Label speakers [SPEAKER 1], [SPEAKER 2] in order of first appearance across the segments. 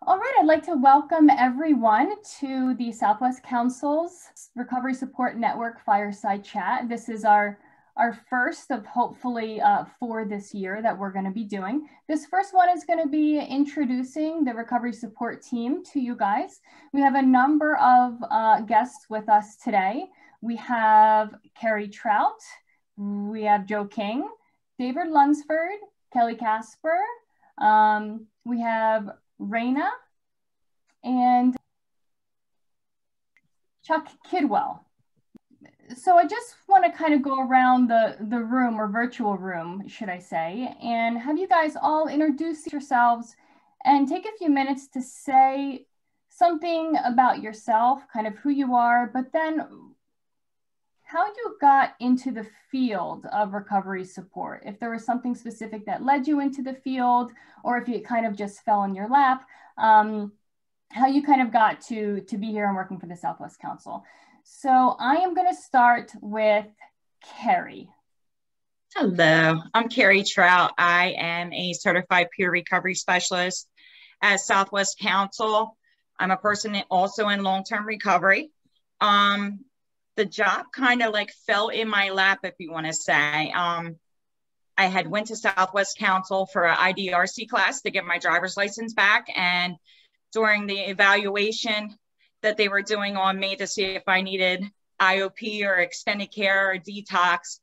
[SPEAKER 1] All right, I'd like to welcome everyone to the Southwest Council's Recovery Support Network Fireside Chat. This is our first of hopefully 4 this year that we're going to be doing. This first one is going to be introducing the recovery support team to you guys. We have a number of guests with us today. We have Carrie Trout, we have Joe King, David Lunsford, Kelly Casper, we have Raina, and Chuck Kidwell. So I just want to kind of go around the room, or virtual room, should I say, and have you guys all introduce yourselves and take a few minutes to say something about yourself, kind of who you are, but then how you got into the field of recovery support. If there was something specific that led you into the field, or if it kind of just fell in your lap, how you kind of got to be here and working for the Southwest Council. So I am going to start with Carrie.
[SPEAKER 2] Hello, I'm Carrie Trout. I am a certified peer recovery specialist at Southwest Council. I'm a person also in long-term recovery. The job kind of like fell in my lap, if you want to say. I had went to Southwest Council for an IDRC class to get my driver's license back, and during the evaluation that they were doing on me to see if I needed IOP or extended care or detox,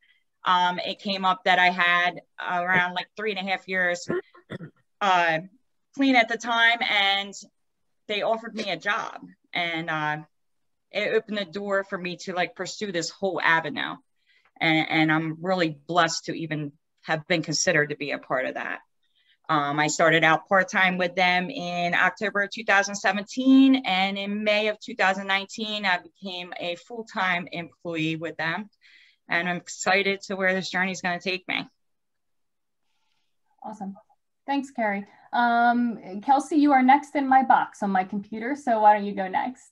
[SPEAKER 2] it came up that I had around like 3.5 years clean at the time, and they offered me a job, and it opened the door for me to like pursue this whole avenue. And I'm really blessed to even have been considered to be a part of that. I started out part-time with them in October of 2017, and in May of 2019, I became a full-time employee with them. And I'm excited to where this journey is going to take me.
[SPEAKER 1] Awesome. Thanks, Carrie. Kelsey, you are next in my box on my computer, so why don't you go next?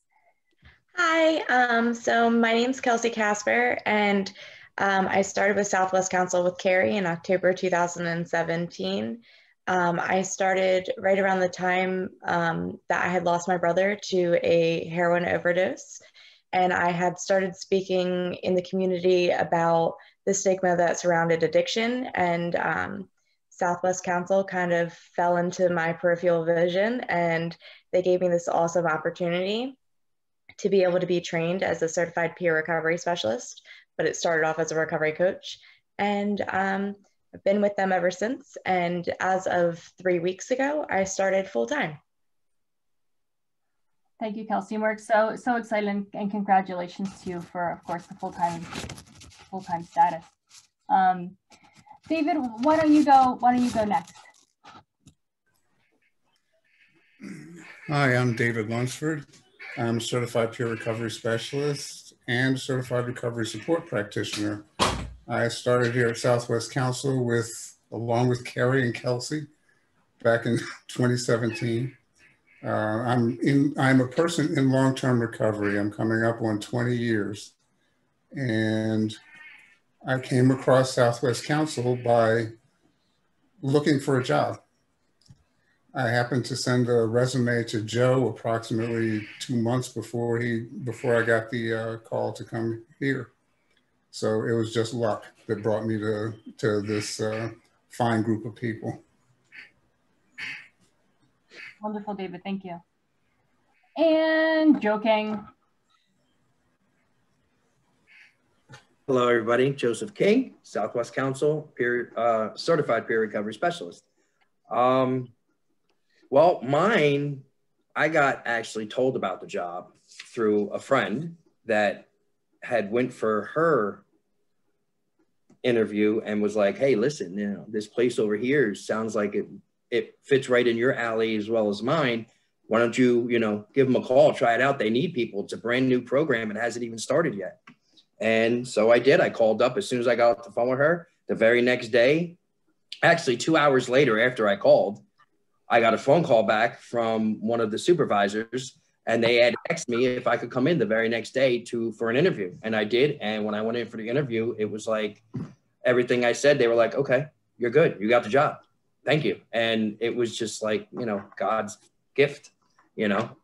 [SPEAKER 3] Hi, so my name's Kelsey Casper, and I started with Southwest Council with Carrie in October 2017. I started right around the time that I had lost my brother to a heroin overdose, and I had started speaking in the community about the stigma that surrounded addiction, and Southwest Council kind of fell into my peripheral vision, and they gave me this awesome opportunity to be able to be trained as a certified peer recovery specialist, but it started off as a recovery coach. And I've been with them ever since. And as of 3 weeks ago, I started full-time.
[SPEAKER 1] Thank you, Kelsey. We're so excited, and congratulations to you for, of course, the full-time status. David, why don't you go next?
[SPEAKER 4] Hi, I'm David Lunsford. I'm a certified peer recovery specialist and certified recovery support practitioner. I started here at Southwest Council along with Carrie and Kelsey back in 2017. I'm a person in long-term recovery. I'm coming up on 20 years. And I came across Southwest Council by looking for a job. I happened to send a resume to Joe approximately 2 months before I got the call to come here. So it was just luck that brought me to this fine group of people.
[SPEAKER 1] Wonderful, David, thank you. And Joe King.
[SPEAKER 5] Hello, everybody. Joseph King, Southwest Council, certified peer recovery specialist. Well, mine, I got actually told about the job through a friend that had went for her interview and was like, hey, listen, you know, this place over here sounds like it fits right in your alley as well as mine. Why don't you, give them a call, try it out. They need people. It's a brand new program. It hasn't even started yet. And so I did. I called up as soon as I got off the phone with her. The very next day, actually 2 hours later after I called, I got a phone call back from one of the supervisors, and they had asked me if I could come in the very next day for an interview. And I did. And when I went in for the interview, it was like everything I said, they were like, okay, you're good. You got the job. Thank you. And it was just like, God's gift. you know.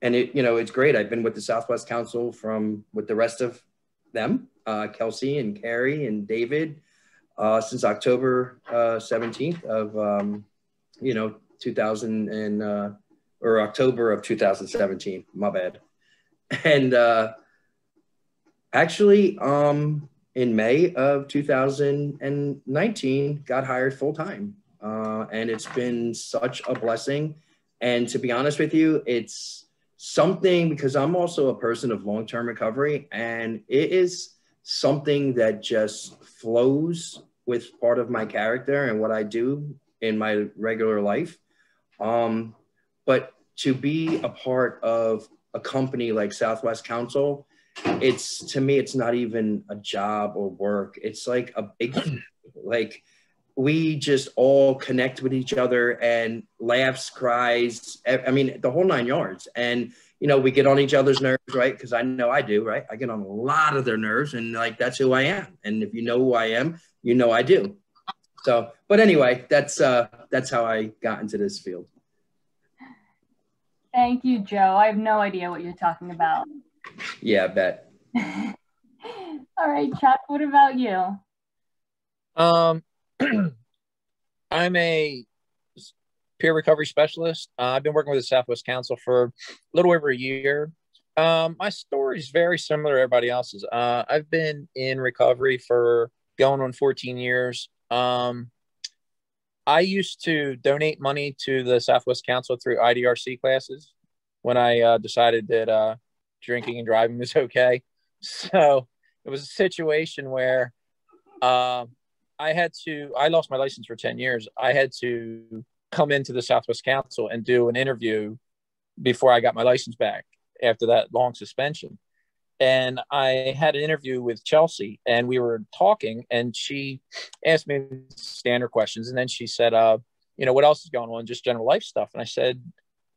[SPEAKER 5] And it, you know, it's great. I've been with the Southwest Council with the rest of them, Kelsey and Carrie and David, since October 17th of, you know, 2000 or October of 2017, my bad. And actually, in May of 2019, got hired full time. And it's been such a blessing. And to be honest with you, it's something, because I'm also a person of long-term recovery, and it is something that just flows with part of my character and what I do in my regular life. But to be a part of a company like Southwest Council, to me, it's not even a job or work. It's like a big, like, we just all connect with each other and laughs, cries. I mean, the whole 9 yards. And, you know, we get on each other's nerves, right? Because I know I do, right? I get on a lot of their nerves, and like, that's who I am. And if you know who I am, you know I do. So, but anyway, that's how I got into this field.
[SPEAKER 1] Thank you, Joe. I have no idea what you're talking about.
[SPEAKER 5] Yeah, I bet.
[SPEAKER 1] All right, Chuck, what about you?
[SPEAKER 6] I'm a peer recovery specialist. I've been working with the Southwest Council for a little over a year. My story is very similar to everybody else's. I've been in recovery for going on 14 years. I used to donate money to the Southwest Council through IDRC classes when I decided that drinking and driving was okay. So it was a situation where I lost my license for 10 years. I had to come into the Southwest Council and do an interview before I got my license back after that long suspension. And I had an interview with Chelsea, and we were talking, and she asked me standard questions. And then she said, you know, what else is going on? Just general life stuff. And I said,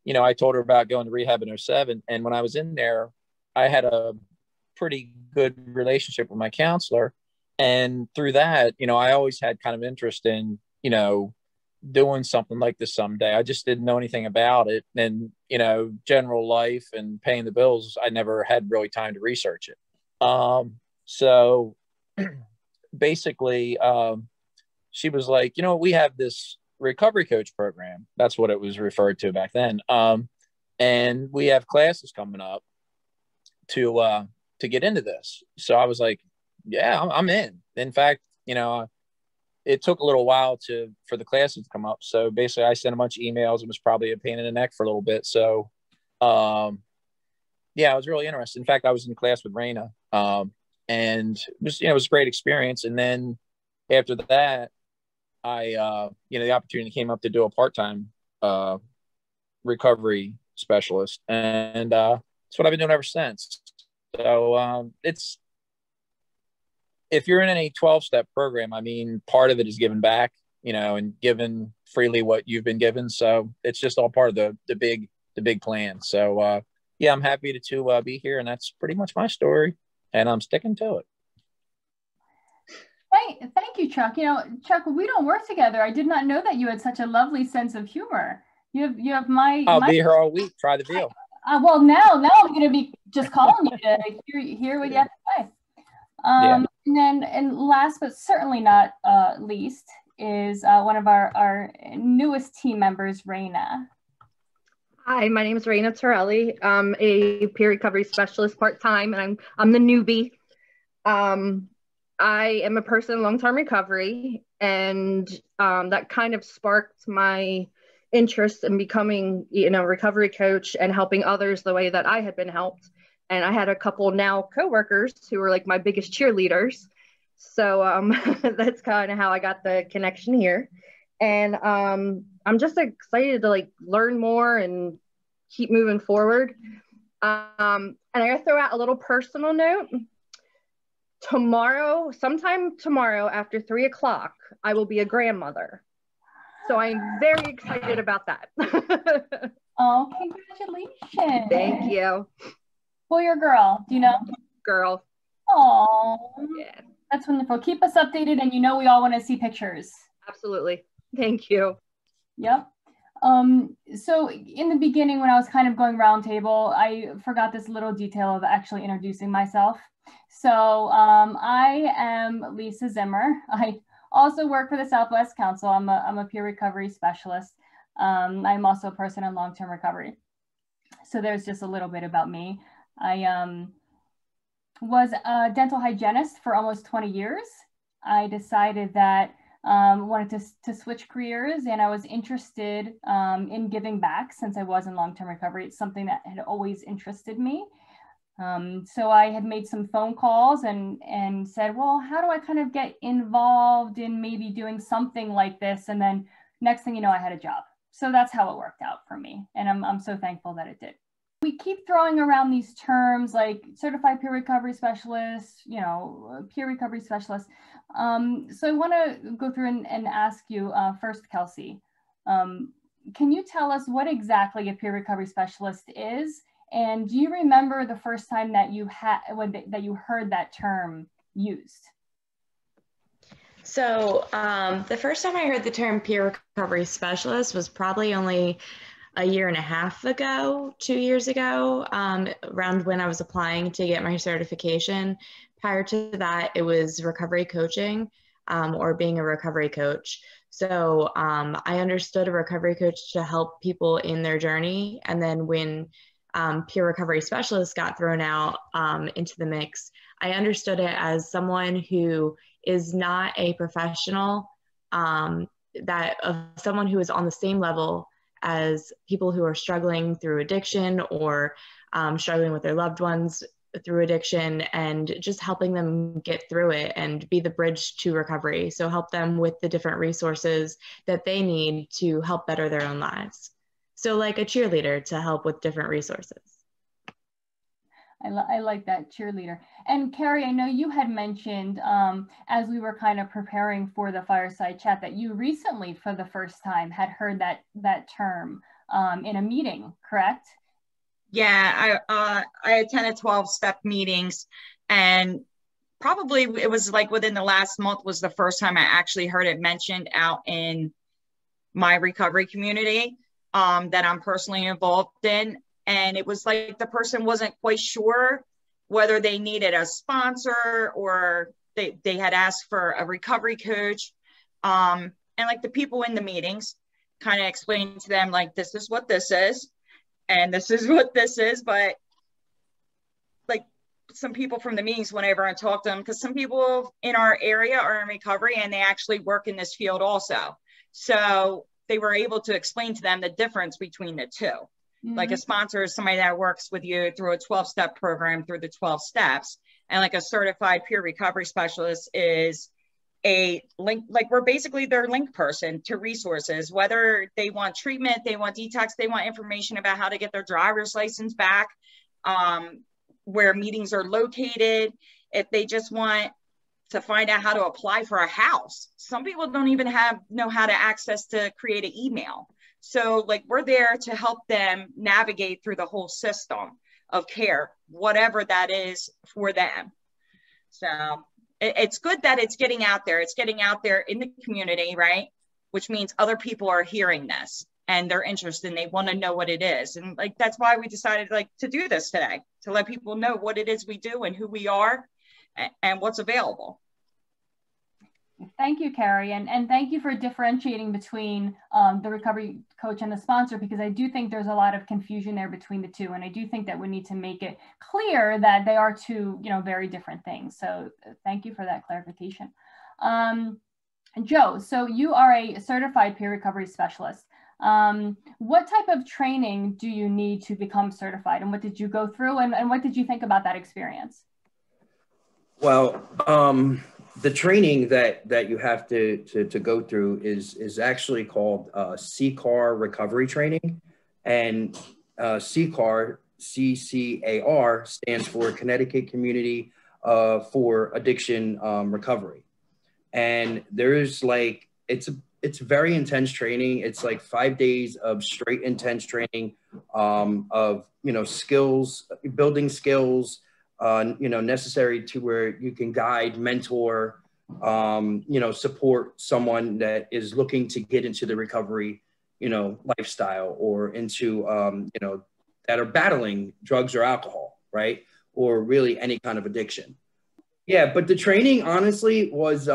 [SPEAKER 6] you know, I told her about going to rehab in 2007. And when I was in there, I had a pretty good relationship with my counselor. And through that, you know, I always had kind of interest in, you know, doing something like this someday. I just didn't know anything about it. And, you know, general life and paying the bills, I never had really time to research it. So basically, she was like, you know, we have this recovery coach program. That's what it was referred to back then. And we have classes coming up to get into this. So I was like, yeah, I'm in. In fact, you know, it took a little while for the classes to come up. So basically I sent a bunch of emails. It was probably a pain in the neck for a little bit. So, yeah, I was really interested. In fact, I was in class with Raina, and it was, you know, it was a great experience. And then after that, I, you know, the opportunity came up to do a part-time, recovery specialist. And, that's what I've been doing ever since. So, if you're in any 12-step program, I mean, part of it is given back, you know, and given freely what you've been given. So it's just all part of the big plan. So, yeah, I'm happy to be here, and that's pretty much my story, and I'm sticking to it.
[SPEAKER 1] Thank you, Chuck. You know, Chuck, we don't work together. I did not know that you had such a lovely sense of humor. You have
[SPEAKER 6] I'll be here all week. Try the veal.
[SPEAKER 1] Well, now I'm going to be just calling you to hear what you have to say.
[SPEAKER 6] Yeah.
[SPEAKER 1] And last but certainly not least is one of our newest team members, Raina.
[SPEAKER 7] Hi, my name is Raina Torelli. I'm a peer recovery specialist part-time, and I'm the newbie. I am a person in long-term recovery, and that kind of sparked my interest in becoming, you know, a recovery coach and helping others the way that I had been helped. And I had a couple now coworkers who were like my biggest cheerleaders. So that's kind of how I got the connection here. And I'm just excited to like learn more and keep moving forward. And I gotta throw out a little personal note. Sometime tomorrow after 3 o'clock, I will be a grandmother. So I'm very excited about that.
[SPEAKER 1] Oh, congratulations.
[SPEAKER 7] Thank you.
[SPEAKER 1] Boy or girl, do you know?
[SPEAKER 7] Girl.
[SPEAKER 1] Oh,
[SPEAKER 7] yeah.
[SPEAKER 1] That's wonderful. Keep us updated, and you know we all want to see pictures.
[SPEAKER 7] Absolutely. Thank you.
[SPEAKER 1] Yep. So in the beginning, when I was kind of going roundtable, I forgot this little detail of actually introducing myself. So I am Lisa Zimmer. I also work for the Southwest Council. I'm a peer recovery specialist. I'm also a person in long-term recovery. So there's just a little bit about me. I was a dental hygienist for almost 20 years. I decided that wanted to switch careers, and I was interested in giving back since I was in long-term recovery. It's something that had always interested me. So I had made some phone calls and said, well, how do I kind of get involved in maybe doing something like this? And then next thing you know, I had a job. So that's how it worked out for me. And I'm so thankful that it did. We keep throwing around these terms like certified peer recovery specialist, peer recovery specialist. So I want to go through and ask you first, Kelsey, can you tell us what exactly a peer recovery specialist is? And do you remember the first time that you heard that term used?
[SPEAKER 3] So the first time I heard the term peer recovery specialist was probably only a year and a half ago, 2 years ago, around when I was applying to get my certification. Prior to that, it was recovery coaching or being a recovery coach. So I understood a recovery coach to help people in their journey. And then when peer recovery specialists got thrown out into the mix, I understood it as someone who is not a professional, someone who is on the same level as people who are struggling through addiction or struggling with their loved ones through addiction, and just helping them get through it and be the bridge to recovery. So help them with the different resources that they need to help better their own lives. So like a cheerleader to help with different resources.
[SPEAKER 1] I like that, cheerleader. And Carrie, I know you had mentioned as we were kind of preparing for the fireside chat that you recently, for the first time, had heard that term in a meeting, correct?
[SPEAKER 2] Yeah, I attended 12-step meetings, and probably it was like within the last month was the first time I actually heard it mentioned out in my recovery community that I'm personally involved in. And it was like the person wasn't quite sure whether they needed a sponsor or they had asked for a recovery coach. And like the people in the meetings kind of explained to them, like, this is what this is, and this is what this is. But like some people from the meetings went over and talked to them, because some people in our area are in recovery and they actually work in this field also. So they were able to explain to them the difference between the two. Like a sponsor is somebody that works with you through a 12-step program through the 12 steps. And like a certified peer recovery specialist is a link, like we're basically their link person to resources, whether they want treatment, they want detox, they want information about how to get their driver's license back, where meetings are located, if they just want to find out how to apply for a house. Some people don't even know how to access to create an email. So like we're there to help them navigate through the whole system of care, whatever that is for them. So it's good that it's getting out there. It's getting out there in the community, right? Which means other people are hearing this and they're interested and they want to know what it is. And like, that's why we decided like to do this today, to let people know what it is we do and who we are and what's available.
[SPEAKER 1] Thank you, Carrie. And thank you for differentiating between the recovery coach and the sponsor, because I do think there's a lot of confusion there between the two. And I do think that we need to make it clear that they are two, very different things. So thank you for that clarification. Joe, so you are a certified peer recovery specialist. What type of training do you need to become certified, and what did you go through, and what did you think about that experience?
[SPEAKER 5] Well, the training that you have to go through is actually called CCAR recovery training, and CCAR, C-C-A-R, stands for Connecticut Community for Addiction Recovery. And there's like, it's very intense training. It's like 5 days of straight intense training of, skills, building skills, necessary to where you can guide, mentor, support someone that is looking to get into the recovery you know, lifestyle, or into, you know, that are battling drugs or alcohol, right? Or really any kind of addiction. Yeah, but the training honestly was,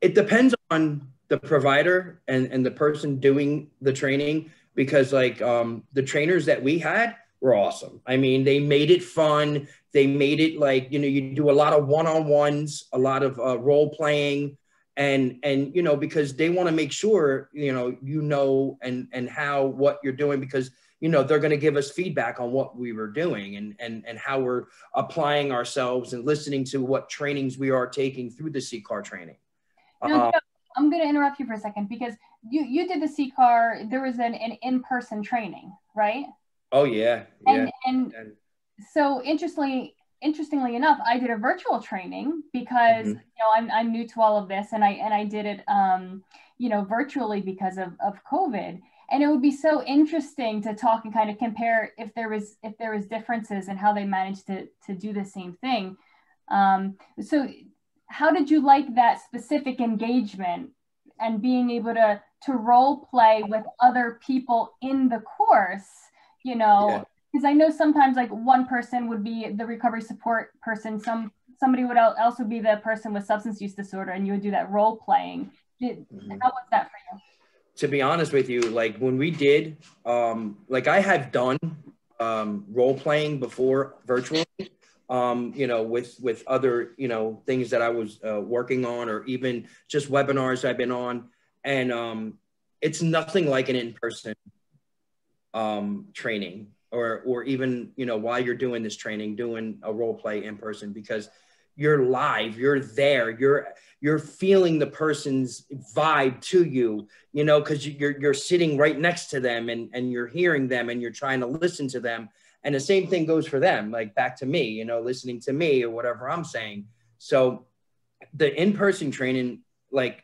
[SPEAKER 5] it depends on the provider and the person doing the training, because like the trainers that we had were awesome. I mean, they made it fun. They made it like, you know, you do a lot of one-on-ones, a lot of role playing, and you know, because they want to make sure, you know, and how, what you're doing, because, you know, they're going to give us feedback on what we were doing and how we're applying ourselves and listening to what trainings we are taking through the CCAR training.
[SPEAKER 1] Now, Joe, I'm going to interrupt you for a second, because you did the CCAR, there was an in-person training, right?
[SPEAKER 5] Oh, yeah.
[SPEAKER 1] And so interestingly enough, I did a virtual training because, you know, I'm new to all of this, and I did it, you know, virtually because of COVID. And it would be so interesting to talk and kind of compare if there was differences in how they managed to do the same thing. So how did you like that specific engagement and being able to role play with other people in the course, you know, because I know sometimes like one person would be the recovery support person, somebody would also be the person with substance use disorder, and you would do that role playing. How was that for you?
[SPEAKER 5] To be honest with you, like when we did, like I have done role playing before virtually, you know, with other, you know, things that I was working on, or even just webinars I've been on. And it's nothing like an in-person training, or even, you know, while you're doing this training, doing a role play in person, because you're live, you're there, you're feeling the person's vibe to you, you know, because you're sitting right next to them, and you're hearing them, and you're trying to listen to them. And the same thing goes for them, like back to me, you know, listening to me or whatever I'm saying. So the in-person training, like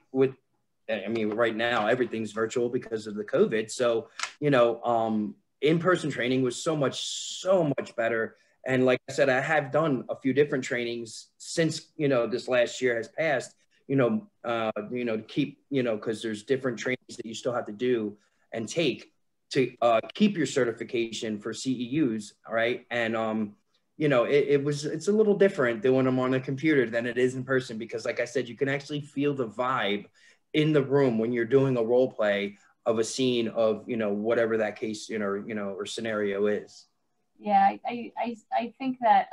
[SPEAKER 5] I mean, right now, everything's virtual because of the COVID. So, you know, in-person training was so much better. And like I said, I have done a few different trainings since, you know, this last year has passed, you know, to keep, you know, because there's different trainings that you still have to do and take to keep your certification for CEUs, all right? And, you know, it's a little different doing them on a computer than it is in person, because like I said, you can actually feel the vibe in the room when you're doing a role play of a scene of, you know, whatever that case, you know, or scenario is.
[SPEAKER 1] Yeah, I think that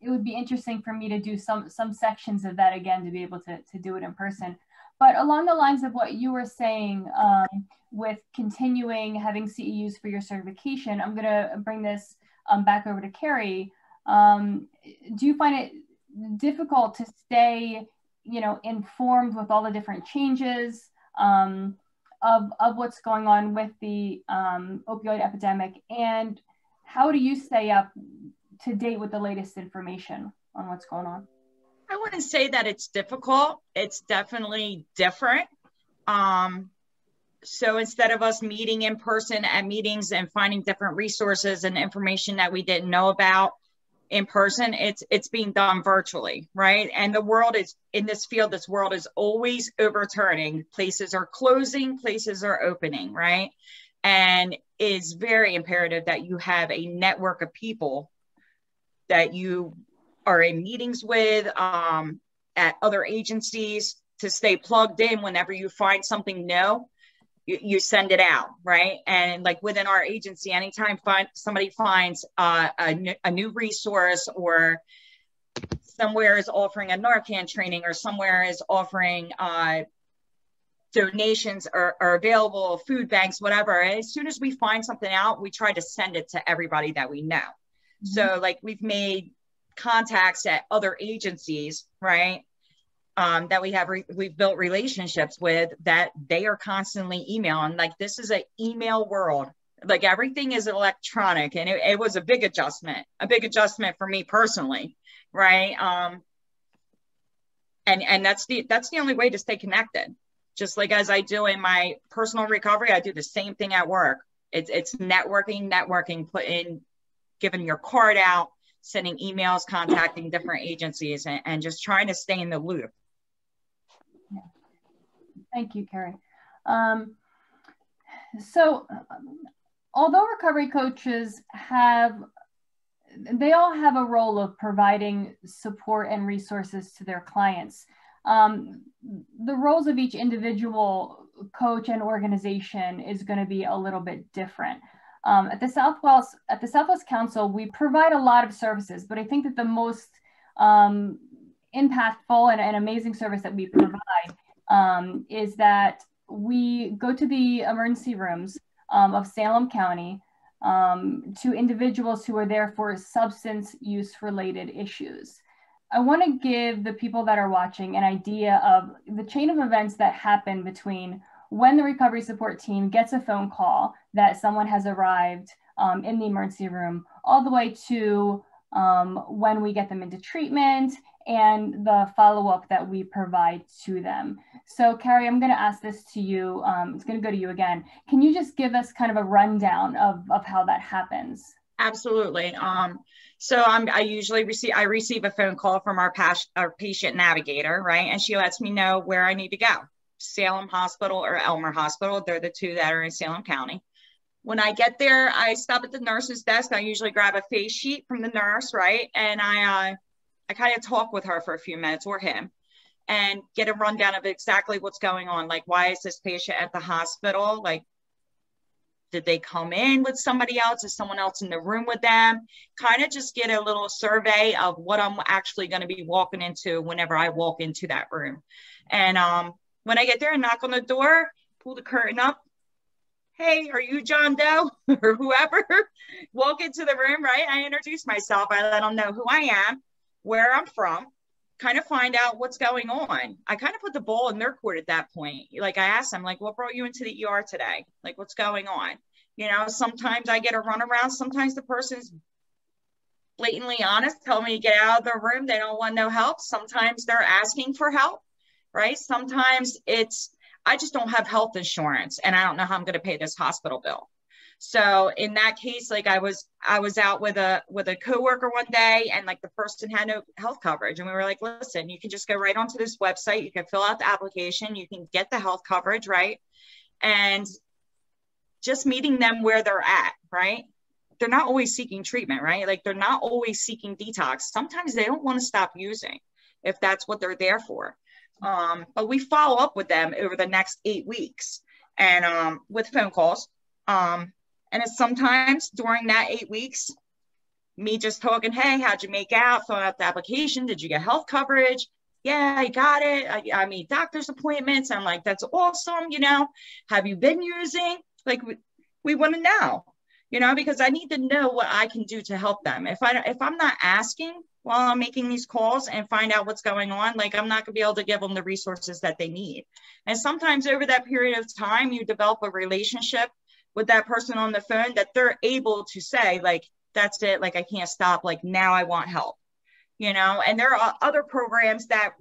[SPEAKER 1] it would be interesting for me to do some sections of that again, to be able to do it in person. But along the lines of what you were saying, with continuing having CEUs for your certification, I'm going to bring this back over to Carrie. Do you find it difficult to stay, you know, informed with all the different changes of what's going on with the opioid epidemic? And how do you stay up to date with the latest information on what's going on?
[SPEAKER 2] I wouldn't say that it's difficult. It's definitely different. So instead of us meeting in person at meetings and finding different resources and information that we didn't know about in person, it's being done virtually, right? And the world is, in this field, this world is always overturning. Places are closing, places are opening, right? And it's very imperative that you have a network of people that you are in meetings with, at other agencies, to stay plugged in. Whenever you find something new, you send it out, right? And like within our agency, anytime somebody finds a new resource, or somewhere is offering a Narcan training, or somewhere is offering donations are available, food banks, whatever. And as soon as we find something out, we try to send it to everybody that we know. Mm-hmm. So like we've made contacts at other agencies, right? That we've built relationships with, that they are constantly emailing. Like, this is an email world. Like, everything is electronic, and it was a big adjustment for me personally, right? And that's the only way to stay connected. Just like as I do in my personal recovery, I do the same thing at work. It's networking, giving your card out, sending emails, contacting different agencies, and just trying to stay in the loop.
[SPEAKER 1] Yeah. Thank you, Carrie. So although recovery coaches they all have a role of providing support and resources to their clients. The roles of each individual coach and organization is going to be a little bit different. At the Southwest Council, we provide a lot of services, but I think that the most impactful and amazing service that we provide is that we go to the emergency rooms of Salem County to individuals who are there for substance use related issues. I want to give the people that are watching an idea of the chain of events that happen between when the recovery support team gets a phone call that someone has arrived in the emergency room, all the way to when we get them into treatment and the follow-up that we provide to them. So Carrie, I'm going to ask this to you. It's going to go to you again. Can you just give us kind of a rundown of how that happens?
[SPEAKER 2] Absolutely. So I usually receive a phone call from our patient navigator, right? And she lets me know where I need to go. Salem Hospital or Elmer Hospital. They're the two that are in Salem County. When I get there, I stop at the nurse's desk. I usually grab a face sheet from the nurse, right? And I kind of talk with her for a few minutes, or him, and get a rundown of exactly what's going on. Like, why is this patient at the hospital? Like, did they come in with somebody else? Is someone else in the room with them? Kind of just get a little survey of what I'm actually going to be walking into whenever I walk into that room. And when I get there and knock on the door, pull the curtain up. Hey, are you John Doe or whoever? Walk into the room, right? I introduce myself. I let them know who I am, where I'm from, kind of find out what's going on. I kind of put the ball in their court at that point. Like, I asked them, like, what brought you into the ER today? Like, what's going on? You know, sometimes I get a runaround. Sometimes the person's blatantly honest, tell me to get out of the room. They don't want no help. Sometimes they're asking for help, right? Sometimes it's, I just don't have health insurance and I don't know how I'm going to pay this hospital bill. So in that case, like I was out with a coworker one day, and like the person had no health coverage, and we were like, listen, you can just go right onto this website, you can fill out the application, you can get the health coverage, right? And just meeting them where they're at, right? They're not always seeking treatment, right? Like, they're not always seeking detox. Sometimes they don't want to stop using if that's what they're there for. But we follow up with them over the next 8 weeks and with phone calls. And it's sometimes during that 8 weeks, me just talking, hey, how'd you make out? Filling out the application. Did you get health coverage? Yeah, I got it. I made doctor's appointments. I'm like, that's awesome. You know, have you been using? Like, we want to know, you know, because I need to know what I can do to help them. If I'm not asking while I'm making these calls and find out what's going on, like, I'm not gonna be able to give them the resources that they need. And sometimes over that period of time, you develop a relationship with that person on the phone that they're able to say, like, that's it, like, I can't stop, like, now I want help, you know. And there are other programs that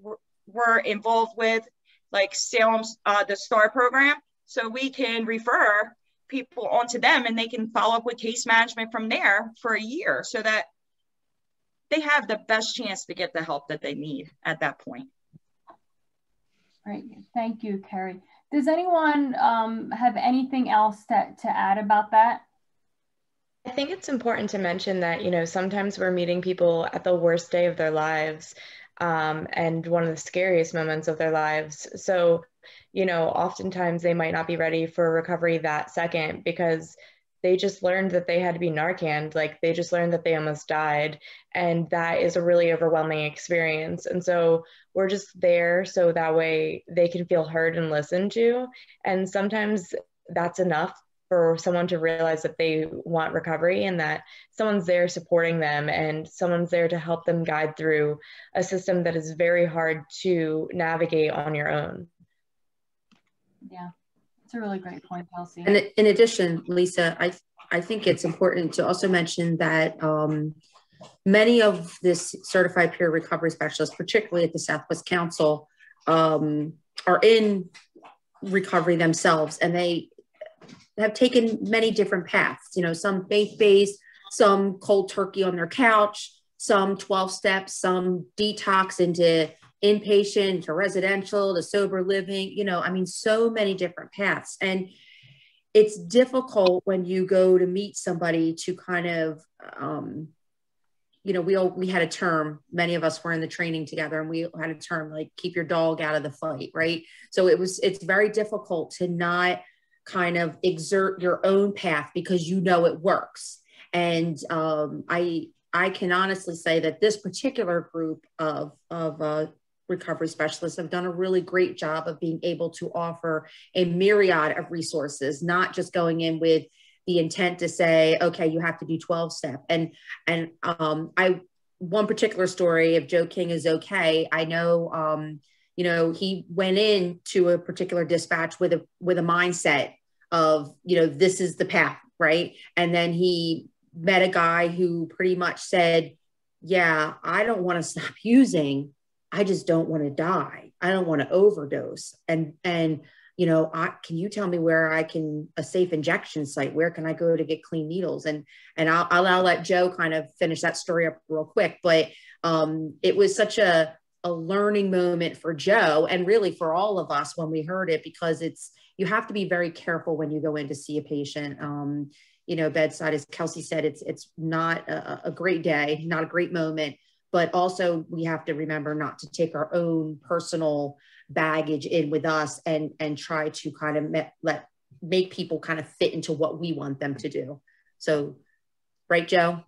[SPEAKER 2] we're involved with, like Salem's, the STAR program. So we can refer people onto them and they can follow up with case management from there for a year so that they have the best chance to get the help that they need at that point.
[SPEAKER 1] Great, thank you, Carrie. Does anyone have anything else to add about that?
[SPEAKER 3] I think it's important to mention that, you know, sometimes we're meeting people at the worst day of their lives and one of the scariest moments of their lives. So, you know, oftentimes they might not be ready for recovery that second because they just learned that they had to be Narcaned, like they just learned that they almost died. And that is a really overwhelming experience. And so we're just there so that way they can feel heard and listened to. And sometimes that's enough for someone to realize that they want recovery and that someone's there supporting them and someone's there to help them guide through a system that is very hard to navigate on your own.
[SPEAKER 1] Yeah. That's a really great point, Kelsey.
[SPEAKER 8] And in addition, Lisa, I think it's important to also mention that many of this certified peer recovery specialists, particularly at the Southwest Council, are in recovery themselves, and they have taken many different paths. You know, some faith-based, some cold turkey on their couch, some 12 steps, some detox into inpatient to residential to sober living, you know, I mean, so many different paths. And it's difficult when you go to meet somebody to kind of, you know, we had a term, many of us were in the training together, and we had a term like, keep your dog out of the fight, right? So it's very difficult to not kind of exert your own path because you know it works. And I can honestly say that this particular group of recovery specialists have done a really great job of being able to offer a myriad of resources, not just going in with the intent to say, okay, you have to do 12-step. And one particular story of Joe King is okay. I know, you know, he went into a particular dispatch with a mindset of, you know, this is the path, right? And then he met a guy who pretty much said, yeah, I don't want to stop using. I just don't want to die. I don't want to overdose. And you know, can you tell me where a safe injection site, where can I go to get clean needles? And I'll let Joe kind of finish that story up real quick. But it was such a learning moment for Joe, and really for all of us when we heard it, because you have to be very careful when you go in to see a patient. You know, bedside, as Kelsey said, it's not a great day, not a great moment, but also we have to remember not to take our own personal baggage in with us and try to kind of make people kind of fit into what we want them to do. So, right, Joe?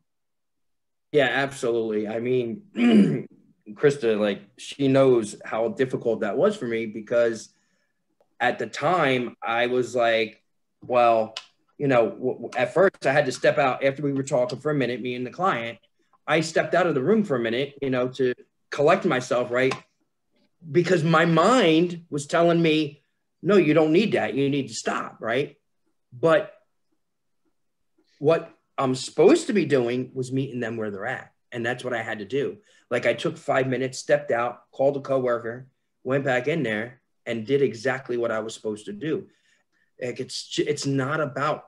[SPEAKER 5] Yeah, absolutely. I mean, Krista, like, she knows how difficult that was for me, because at the time I was like, well, you know, at first I had to step out after we were talking for a minute, me and the client. I stepped out of the room for a minute, you know, to collect myself, right? Because my mind was telling me, no, you don't need that. You need to stop, right? But what I'm supposed to be doing was meeting them where they're at. And that's what I had to do. Like, I took 5 minutes, stepped out, called a coworker, went back in there and did exactly what I was supposed to do. Like, it's not about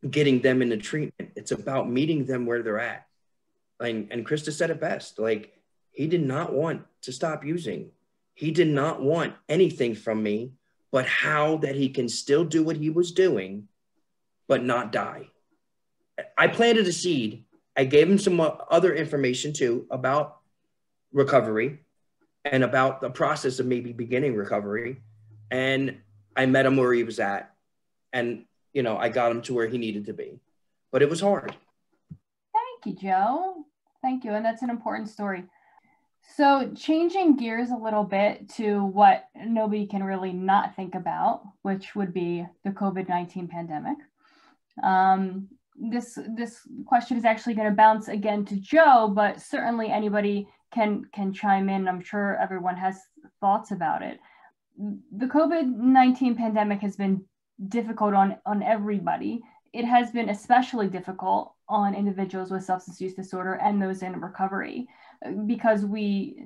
[SPEAKER 5] getting them into treatment. It's about meeting them where they're at. And Krista said it best. Like, he did not want to stop using. He did not want anything from me but how that he can still do what he was doing, but not die. I planted a seed. I gave him some other information too about recovery and about the process of maybe beginning recovery. And I met him where he was at. And, you know, I got him to where he needed to be. But it was hard.
[SPEAKER 1] Thank you, Joe. Thank you. And that's an important story. So changing gears a little bit to what nobody can really not think about, which would be the COVID-19 pandemic. This question is actually going to bounce again to Joe, but certainly anybody can chime in. I'm sure everyone has thoughts about it. The COVID-19 pandemic has been difficult on everybody. It has been especially difficult on individuals with substance use disorder and those in recovery, because we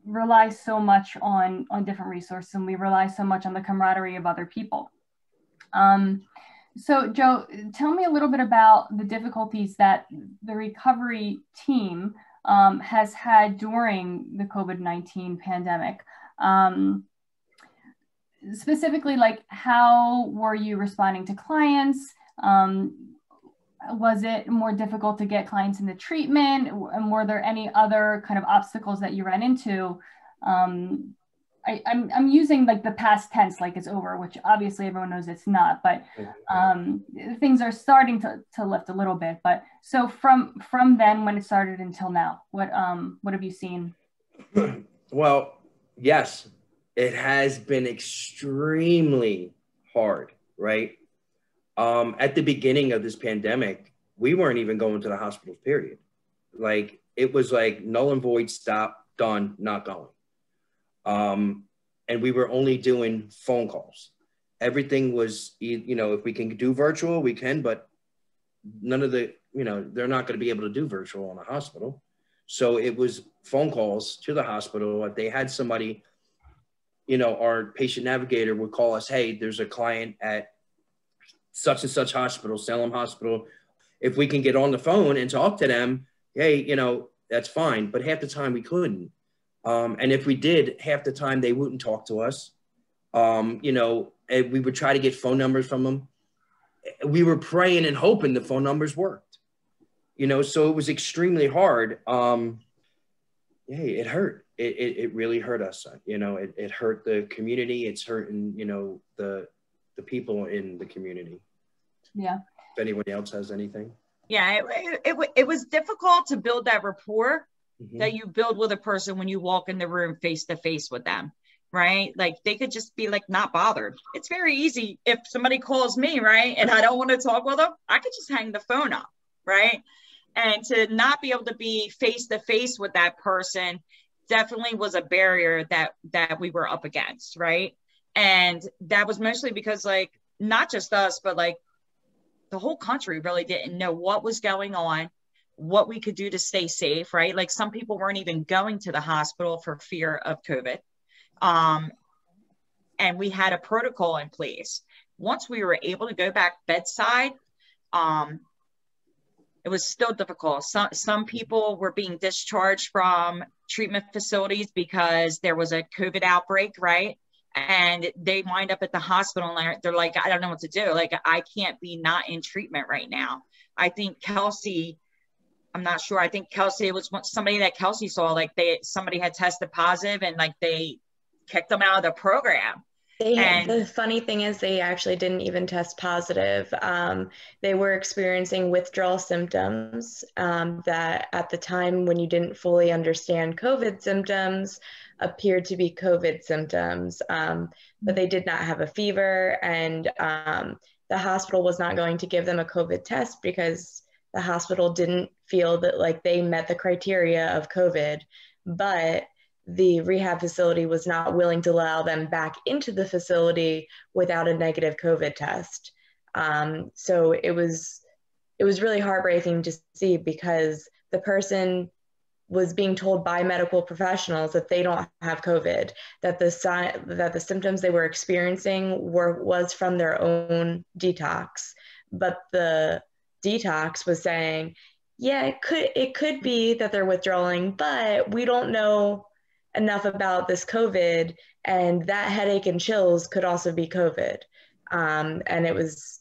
[SPEAKER 1] rely so much on different resources, and we rely so much on the camaraderie of other people. So Joe, tell me a little bit about the difficulties that the recovery team has had during the COVID-19 pandemic. Specifically, like, how were you responding to clients? Was it more difficult to get clients into treatment? And were there any other kind of obstacles that you ran into? I'm using like the past tense, like it's over, which obviously everyone knows it's not, but things are starting to lift a little bit. But so from then, when it started until now, what have you seen?
[SPEAKER 5] Well, yes, it has been extremely hard, right? At the beginning of this pandemic, we weren't even going to the hospitals, period. Like, it was like null and void, stop, done, not going. And we were only doing phone calls. Everything was, you know, if we can do virtual, we can, but none of the, you know, they're not going to be able to do virtual in a hospital. So it was phone calls to the hospital. If they had somebody, you know, our patient navigator would call us, hey, there's a client at such and such hospital, Salem Hospital. If we can get on the phone and talk to them, hey, you know, that's fine. But half the time we couldn't. And if we did, half the time they wouldn't talk to us. You know, and we would try to get phone numbers from them. We were praying and hoping the phone numbers worked, you know, so it was extremely hard. Yeah, it hurt. It really hurt us. You know, it hurt the community. It's hurting, you know, the people in the community.
[SPEAKER 1] Yeah.
[SPEAKER 5] If anyone else has anything.
[SPEAKER 2] Yeah, it was difficult to build that rapport
[SPEAKER 5] Mm-hmm.
[SPEAKER 2] that you build with a person when you walk in the room face to face with them, right? Like they could just be like not bothered. It's very easy if somebody calls me, right, and I don't want to talk with them, I could just hang the phone up, right? And to not be able to be face to face with that person definitely was a barrier that we were up against, right? And that was mostly because like not just us, but like the whole country really didn't know what was going on, what we could do to stay safe, right? Like some people weren't even going to the hospital for fear of COVID. And we had a protocol in place. Once we were able to go back bedside, it was still difficult. Some people were being discharged from treatment facilities because there was a COVID outbreak, right? And they wind up at the hospital and they're like, I don't know what to do. Like, I can't be not in treatment right now. I think Kelsey, I'm not sure. I think Kelsey, it was somebody that Kelsey saw, like somebody had tested positive and like they kicked them out of the program.
[SPEAKER 3] The funny thing is they actually didn't even test positive. They were experiencing withdrawal symptoms that at the time when you didn't fully understand COVID symptoms appeared to be COVID symptoms, but they did not have a fever, and the hospital was not going to give them a COVID test because the hospital didn't feel that like they met the criteria of COVID, but the rehab facility was not willing to allow them back into the facility without a negative COVID test. So it was really heartbreaking to see because the person was being told by medical professionals that they don't have COVID, that the symptoms they were experiencing was from their own detox, but the detox was saying, yeah, it could be that they're withdrawing, but we don't know enough about this COVID, and that headache and chills could also be COVID. And it was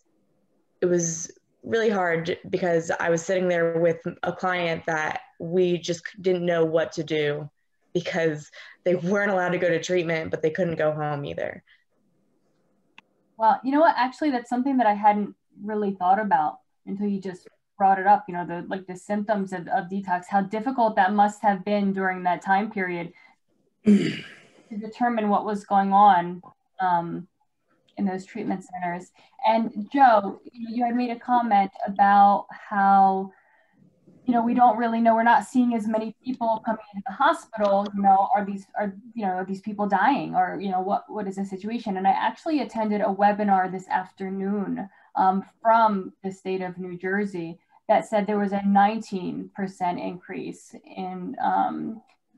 [SPEAKER 3] really hard because I was sitting there with a client that we just didn't know what to do because they weren't allowed to go to treatment, but they couldn't go home either.
[SPEAKER 1] Well, you know what, actually that's something that I hadn't really thought about until you just brought it up, you know, the symptoms of detox, how difficult that must have been during that time period to determine what was going on in those treatment centers. And Joe, you had made a comment about how, you know, we don't really know, we're not seeing as many people coming into the hospital, you know, are these people dying, or, you know, what is the situation? And I actually attended a webinar this afternoon from the state of New Jersey that said there was a 19% increase in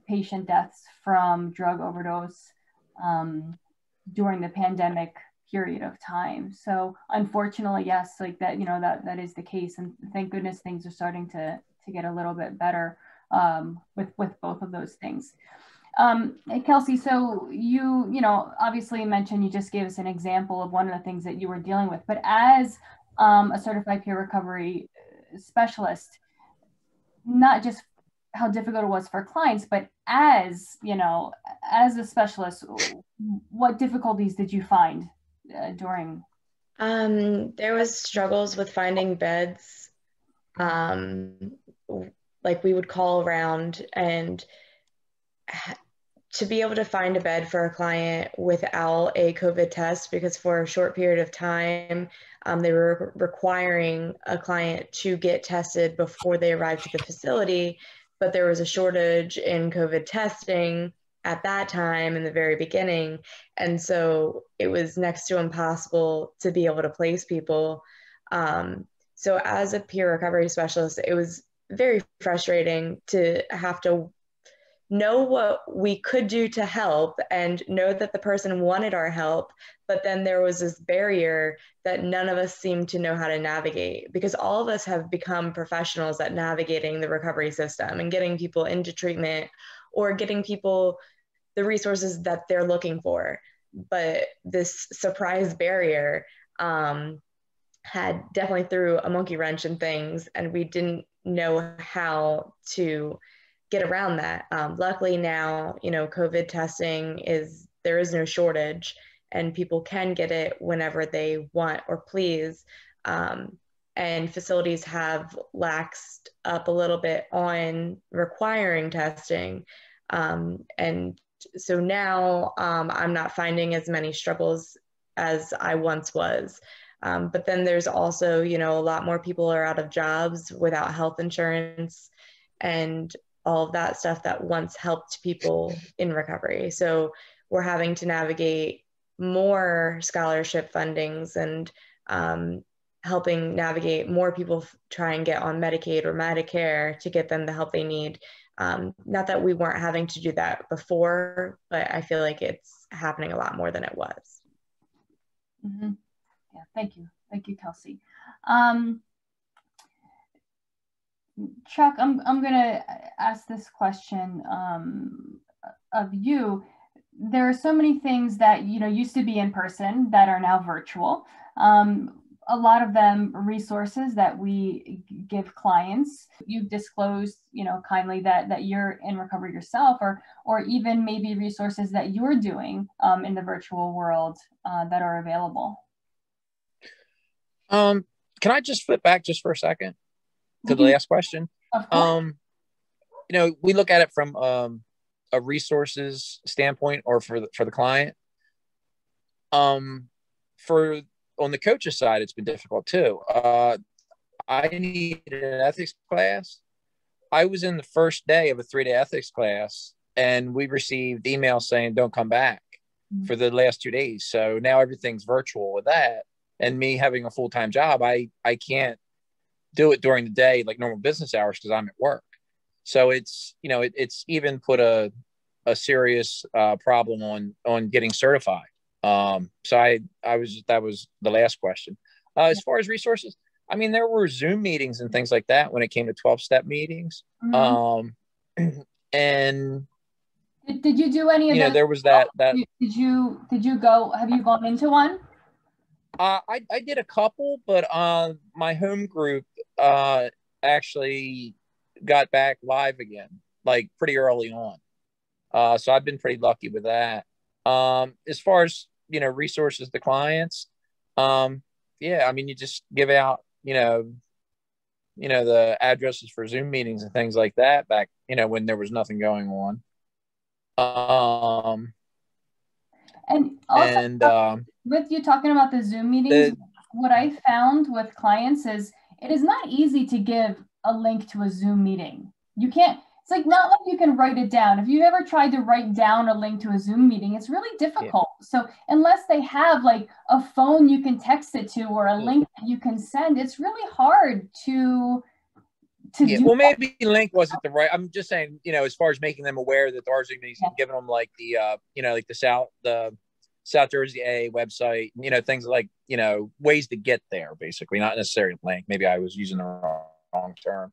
[SPEAKER 1] patient deaths from drug overdose during the pandemic period of time. So unfortunately, yes, like that, you know, that is the case. And thank goodness things are starting to get a little bit better with both of those things. Kelsey, so you know, obviously mentioned, you just gave us an example of one of the things that you were dealing with, but as a certified peer recovery specialist, not just how difficult it was for clients, but as, you know, as a specialist, what difficulties did you find during?
[SPEAKER 3] There was struggles with finding beds. Like we would call around, and to be able to find a bed for a client without a COVID test, because for a short period of time, they were requiring a client to get tested before they arrived at the facility, but there was a shortage in COVID testing at that time in the very beginning. And so it was next to impossible to be able to place people. So as a peer recovery specialist, it was very frustrating to have to know what we could do to help and know that the person wanted our help, but then there was this barrier that none of us seemed to know how to navigate, because all of us have become professionals at navigating the recovery system and getting people into treatment or getting people the resources that they're looking for. But this surprise barrier had definitely threw a monkey wrench in things, and we didn't know how to get around that. Luckily now, COVID testing there is no shortage, and people can get it whenever they want or please. And facilities have laxed up a little bit on requiring testing. And so now I'm not finding as many struggles as I once was. But then there's also, a lot more people are out of jobs without health insurance and all of that stuff that once helped people in recovery. So we're having to navigate more scholarship fundings and helping navigate more people try and get on Medicaid or Medicare to get them the help they need. Not that we weren't having to do that before, but I feel like it's happening a lot more than it was.
[SPEAKER 1] Mm-hmm. Yeah, thank you. Thank you, Kelsey. Chuck, I'm going to ask this question of you. There are so many things that, used to be in person that are now virtual. A lot of them resources that we give clients. You've disclosed, kindly that you're in recovery yourself, or even maybe resources that you're doing in the virtual world that are available.
[SPEAKER 6] Can I just flip back just for a second to the last question?
[SPEAKER 1] Of course.
[SPEAKER 6] We look at it from a resources standpoint or for the client. On the coach's side, it's been difficult too. I needed an ethics class. I was in the first day of a 3-day ethics class, and we received emails saying don't come back for the last 2 days. So now everything's virtual with that. And me having a full-time job, I can't do it during the day like normal business hours because I'm at work. So it's it's even put a serious problem on getting certified. So that was the last question. As far as resources, I mean, there were Zoom meetings and things like that when it came to 12-step meetings.
[SPEAKER 1] Mm-hmm.
[SPEAKER 6] And
[SPEAKER 1] did you do any of those?
[SPEAKER 6] There was that.
[SPEAKER 1] Did you go? Have you gone into one?
[SPEAKER 6] I did a couple, but my home group actually got back live again, like pretty early on. So I've been pretty lucky with that. As far as, resources to clients, yeah, I mean, you just give out, the addresses for Zoom meetings and things like that back, when there was nothing going on.
[SPEAKER 1] And also, with you talking about the Zoom meetings, what I found with clients is it is not easy to give a link to a Zoom meeting. You can't, it's like not like you can write it down. If you've ever tried to write down a link to a Zoom meeting, it's really difficult. Yeah. So unless they have like a phone you can text it to or a link that you can send, it's really hard to do.
[SPEAKER 6] Well, maybe link wasn't the right. I'm just saying, as far as making them aware that there are Zoom meetings, giving them like the, like the South Jersey A website, things like, ways to get there, basically, not necessarily link. Maybe I was using the wrong term,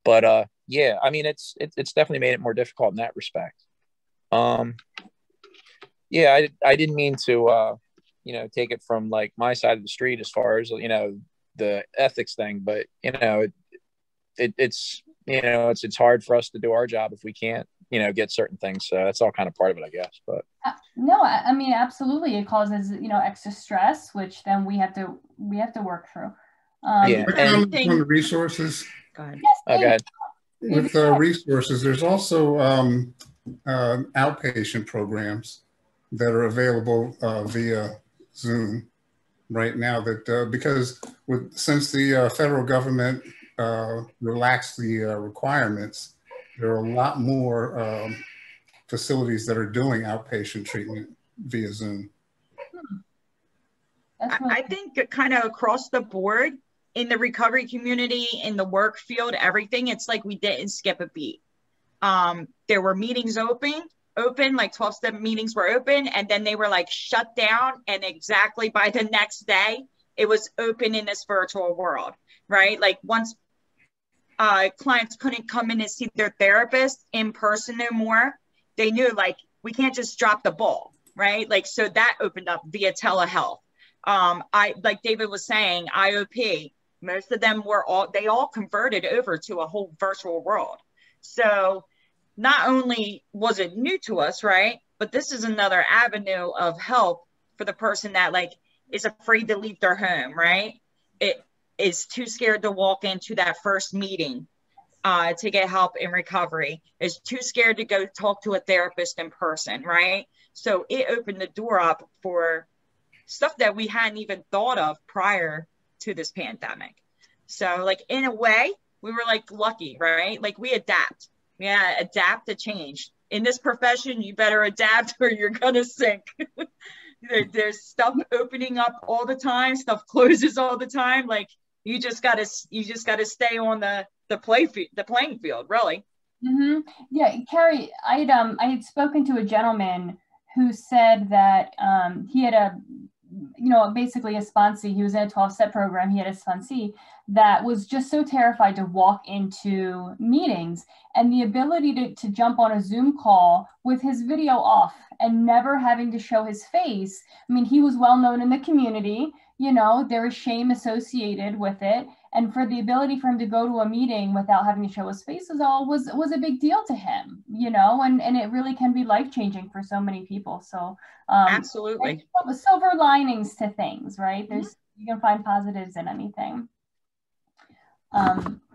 [SPEAKER 6] but yeah, I mean, it's definitely made it more difficult in that respect. Yeah, I didn't mean to, take it from like my side of the street as far as, the ethics thing, but, it's hard for us to do our job if we can't, get certain things. So that's all kind of part of it, I guess. But
[SPEAKER 1] no, I mean, absolutely. It causes, extra stress, which then we have to work through.
[SPEAKER 6] Yeah.
[SPEAKER 4] And on the resources.
[SPEAKER 3] Go ahead.
[SPEAKER 1] Yes,
[SPEAKER 6] go ahead.
[SPEAKER 4] With resources, there's also outpatient programs that are available via Zoom right now. That because since the federal government relaxed the requirements, there are a lot more facilities that are doing outpatient treatment via Zoom.
[SPEAKER 2] I think kind of across the board in the recovery community, in the work field, everything, it's like we didn't skip a beat. There were meetings open, like 12-step meetings were open, and then they were like shut down. And exactly by the next day, it was open in this virtual world, right? Like once clients couldn't come in and see their therapist in person no more, they knew like, we can't just drop the ball, right? Like, so that opened up via telehealth. Like David was saying, IOP, most of them they all converted over to a whole virtual world. So not only was it new to us, right? But this is another avenue of help for the person that like is afraid to leave their home, right? It is too scared to walk into that first meeting to get help in recovery, is too scared to go talk to a therapist in person, right? So it opened the door up for stuff that we hadn't even thought of prior to this pandemic. So like in a way, we were like lucky, right? Like we adapt. Yeah, adapt to change. In this profession, you better adapt or you're gonna sink. There's stuff opening up all the time, stuff closes all the time. Like you just gotta stay on the playing field, really.
[SPEAKER 1] Mm-hmm. Yeah, Carrie, I had spoken to a gentleman who said that he had basically a sponsee. He was in a 12-step program. He had a sponsee that was just so terrified to walk into meetings, and the ability to jump on a Zoom call with his video off and never having to show his face. I mean, he was well known in the community, there was shame associated with it. And for the ability for him to go to a meeting without having to show his face was a big deal to him, and it really can be life-changing for so many people. So
[SPEAKER 2] absolutely,
[SPEAKER 1] silver linings to things, right? You can find positives in anything.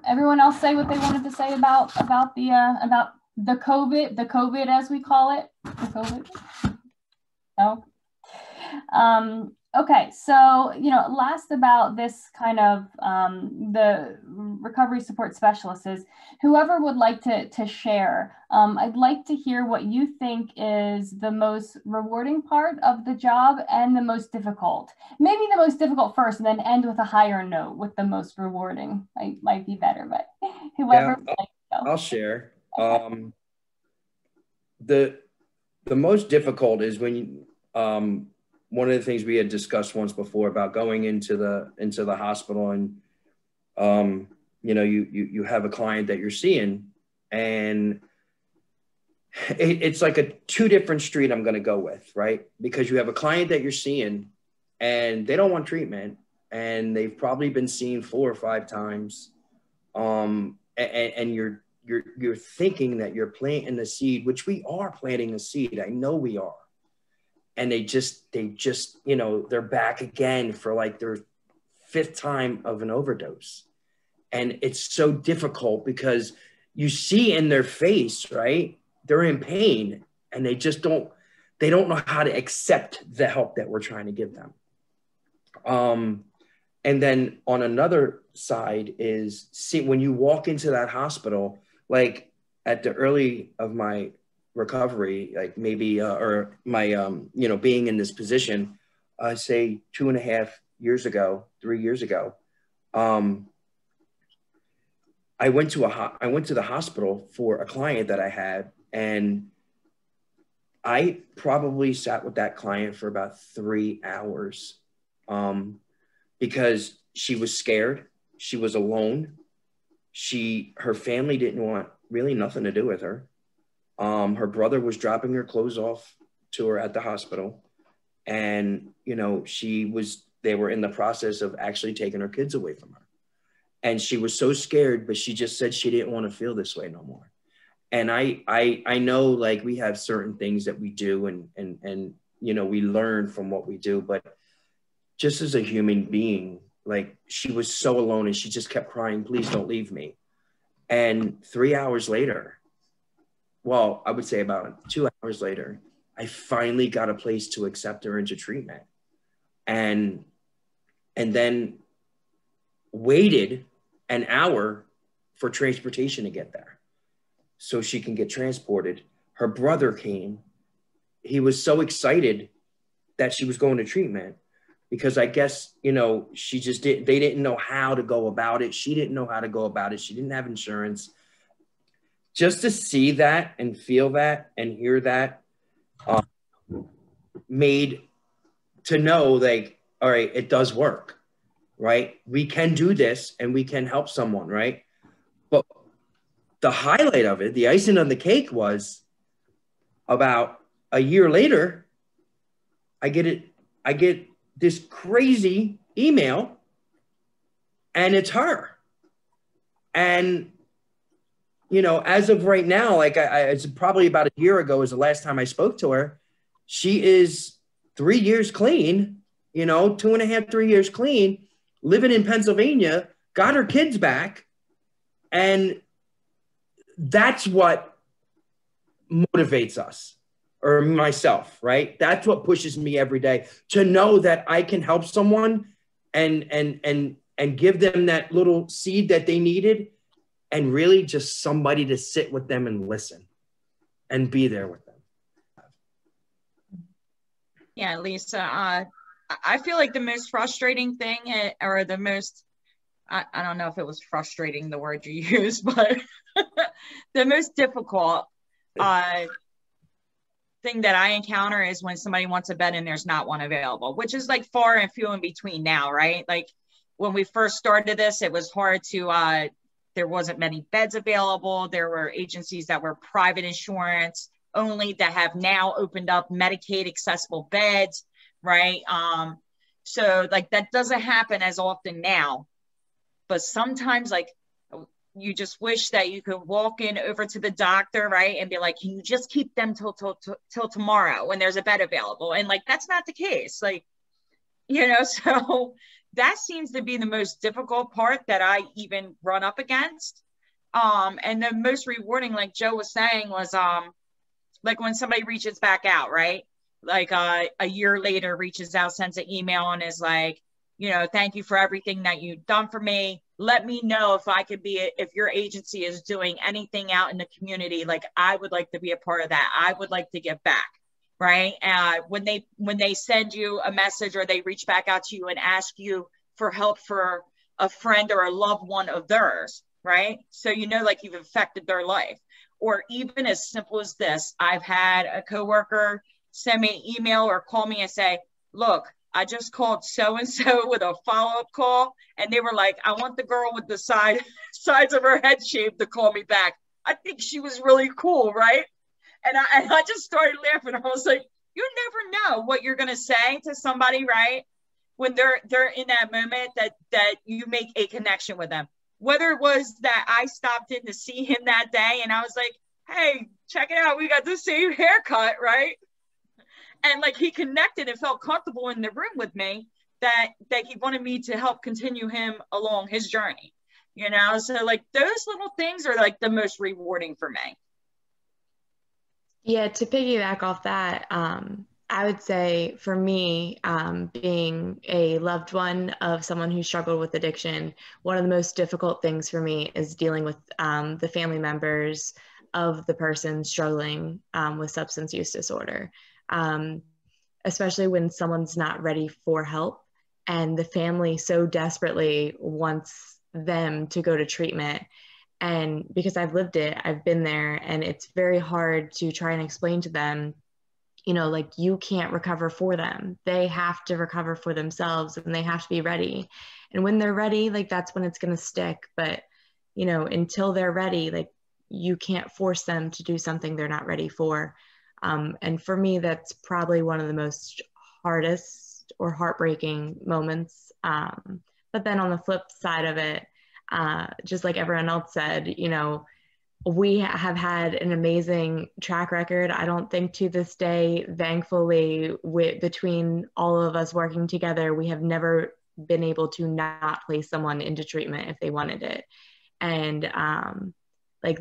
[SPEAKER 1] Everyone else say what they wanted to say about the COVID as we call it, the COVID. No. Okay, so, last about this kind of the recovery support specialists is whoever would like to share. I'd like to hear what you think is the most rewarding part of the job and the most difficult. Maybe the most difficult first and then end with a higher note with the most rewarding. Might be better, but whoever would like to go.
[SPEAKER 5] I'll share.
[SPEAKER 1] Okay.
[SPEAKER 5] The most difficult is when you, one of the things we had discussed once before about going into the hospital and, you have a client that you're seeing and it's like a two different street I'm going to go with, right? Because you have a client that you're seeing and they don't want treatment and they've probably been seen 4 or 5 times. And you're thinking that you're planting the seed, which we are planting a seed. I know we are. And they just, they're back again for like their 5th time of an overdose. And it's so difficult because you see in their face, right? They're in pain and they don't know how to accept the help that we're trying to give them. And then on another side is when you walk into that hospital, like at the early of my recovery, like maybe, or my, being in this position, say 2.5 years ago, 3 years ago, I went to the hospital for a client that I had, and I probably sat with that client for about 3 hours, because she was scared. She was alone. Her family didn't want really nothing to do with her. Her brother was dropping her clothes off to her at the hospital. And, they were in the process of actually taking her kids away from her. And she was so scared, but she just said she didn't want to feel this way no more. And I know, like, we have certain things that we do and we learn from what we do, but just as a human being, like, she was so alone and she just kept crying, please don't leave me. And 3 hours later, well, I would say about 2 hours later, I finally got a place to accept her into treatment. And then waited an hour for transportation to get there so she can get transported. Her brother came. He was so excited that she was going to treatment because I guess, they didn't know how to go about it. She didn't know how to go about it. She didn't have insurance. just to see that and feel that and hear that made to know, like, all right, it does work, right? We can do this and we can help someone, right? But the highlight of it, the icing on the cake, was about a year later, I get this crazy email, and it's her. And, you know, as of right now, like it's probably about a year ago is the last time I spoke to her. She is 3 years clean, you know, 2.5, 3 years clean, living in Pennsylvania, got her kids back. And that's what motivates us, or myself, right? That's what pushes me every day, to know that I can help someone and give them that little seed that they needed, and really just somebody to sit with them and listen and be there with them.
[SPEAKER 2] Yeah, Lisa, I feel like the most frustrating thing, or the most, I don't know if it was frustrating, the word you used, but the most difficult thing that I encounter is when somebody wants a bed and there's not one available, which is like far and few in between now, right? Like when we first started this, it was hard to, there wasn't many beds available. There were agencies that were private insurance only that have now opened up Medicaid accessible beds, right? So like that doesn't happen as often now, but sometimes like you just wish that you could walk in over to the doctor, right? And be like, can you just keep them till tomorrow when there's a bed available? And like, that's not the case. Like, you know, so that seems to be the most difficult part that I even run up against. And the most rewarding, like Joe was saying, was like when somebody reaches back out, right? Like a year later reaches out, sends an email and is like, you know, thank you for everything that you've done for me. Let me know if I could be, if your agency is doing anything out in the community. Like I would like to be a part of that. I would like to give back, right? When they send you a message or they reach back out to you and ask you for help for a friend or a loved one of theirs, right? So you know, like you've affected their life. Or even as simple as this, I've had a coworker send me an email or call me and say, look, I just called so-and-so with a follow-up call. And they were like, I want the girl with the sides of her head shaved to call me back. I think she was really cool, right? And I just started laughing. I was like, you never know what you're going to say to somebody, right? When they're in that moment that you make a connection with them. Whether it was that I stopped in to see him that day and I was like, hey, check it out. We got the same haircut, right? And like he connected and felt comfortable in the room with me that he wanted me to help continue him along his journey, you know? So like those little things are like the most rewarding for me.
[SPEAKER 3] Yeah, to piggyback off that, I would say for me, being a loved one of someone who struggled with addiction, one of the most difficult things for me is dealing with the family members of the person struggling with substance use disorder. Especially when someone's not ready for help and the family so desperately wants them to go to treatment. And because I've lived it, I've been there, and it's very hard to try and explain to them, you know, like you can't recover for them. They have to recover for themselves and they have to be ready. And when they're ready, like that's when it's going to stick. But, you know, until they're ready, like you can't force them to do something they're not ready for. And for me, that's probably one of the most hardest or heartbreaking moments. But then on the flip side of it, just like everyone else said, you know, we have had an amazing track record. I don't think to this day, thankfully, between all of us working together, we have never been able to not place someone into treatment if they wanted it. And like,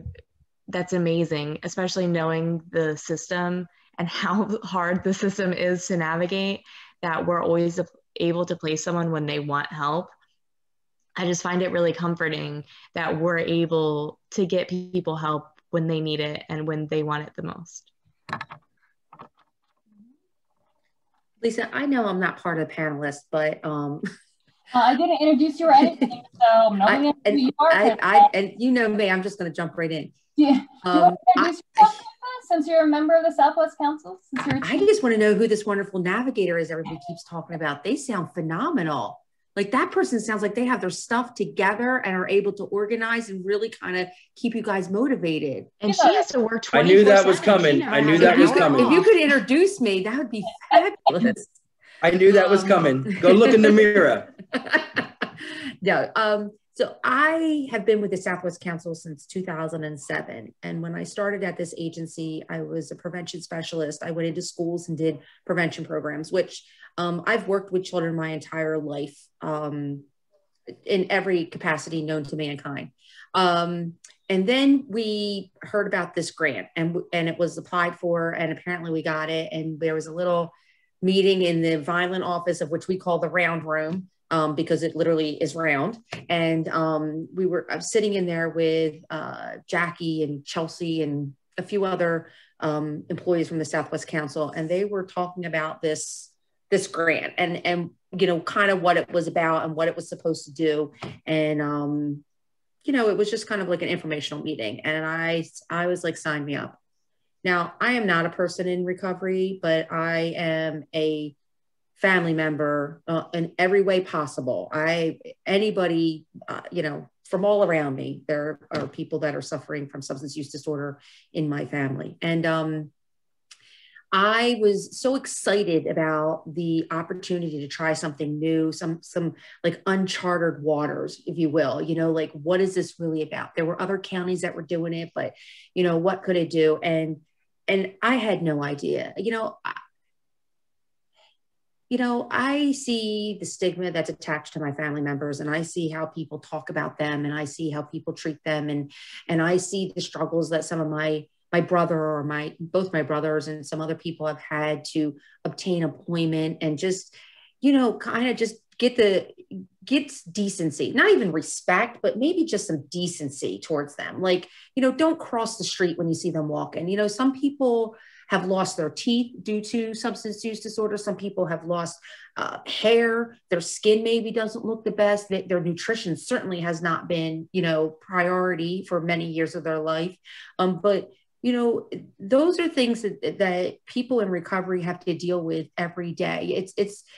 [SPEAKER 3] that's amazing, especially knowing the system and how hard the system is to navigate, that we're always able to place someone when they want help. I just find it really comforting that we're able to get people help when they need it and when they want it the most.
[SPEAKER 8] Lisa, I know I'm not part of the panelists, but
[SPEAKER 1] I didn't introduce you or anything, so I'm not going to you are.
[SPEAKER 8] And you know me, I'm just going to jump right in.
[SPEAKER 1] Do you want to introduce yourself, since you're a member of the Southwest Council?
[SPEAKER 8] I just want to know who this wonderful navigator is everybody keeps talking about. They sound phenomenal. Like that person sounds like they have their stuff together and are able to organize and really kind of keep you guys motivated.
[SPEAKER 3] And she has to work 24/7.
[SPEAKER 5] I knew that was coming. I knew that was coming.
[SPEAKER 8] If you could introduce me, that would be fabulous.
[SPEAKER 5] I knew that was coming. Go look in the mirror.
[SPEAKER 8] No, so I have been with the Southwest Council since 2007. And when I started at this agency, I was a prevention specialist. I went into schools and did prevention programs, which I've worked with children my entire life in every capacity known to mankind. And then we heard about this grant and it was applied for, and apparently we got it. And there was a little meeting in the violent office, of which we call the round room. Because it literally is round. And I was sitting in there with Jackie and Chelsea and a few other employees from the Southwest Council. And they were talking about this grant and you know, kind of what it was about and what it was supposed to do. And, you know, it was just kind of like an informational meeting. And I was like, sign me up. Now, I am not a person in recovery, but I am a family member in every way possible. Anybody, you know, from all around me, there are people that are suffering from substance use disorder in my family. And I was so excited about the opportunity to try something new, some like uncharted waters, if you will, you know, like, what is this really about? There were other counties that were doing it, but, you know, what could it do? And I had no idea, I see the stigma that's attached to my family members, and I see how people talk about them, and I see how people treat them. And I see the struggles that some of my brother or both my brothers and some other people have had to obtain employment and just, you know, kind of just get decency, not even respect, but maybe just some decency towards them. Like, you know, don't cross the street when you see them walking. You know, some people have lost their teeth due to substance use disorder. Some people have lost hair. Their skin maybe doesn't look the best. Their nutrition certainly has not been, you know, priority for many years of their life. But, you know, those are things that people in recovery have to deal with every day.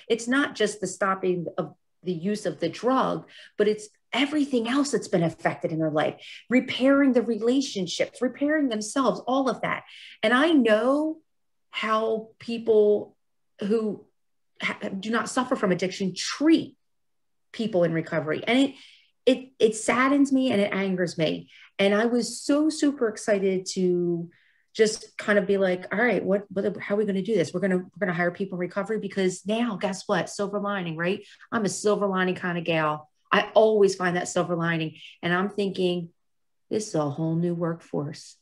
[SPEAKER 8] It's not just the stopping of the use of the drug, but it's everything else that's been affected in their life, repairing the relationships, repairing themselves, all of that. And I know how people who do not suffer from addiction treat people in recovery. And it saddens me and it angers me. And I was so super excited to just kind of be like, all right, how are we going to do this? We're going to hire people in recovery, because now, guess what? Silver lining, right? I'm a silver lining kind of gal. I always find that silver lining. And I'm thinking, this is a whole new workforce.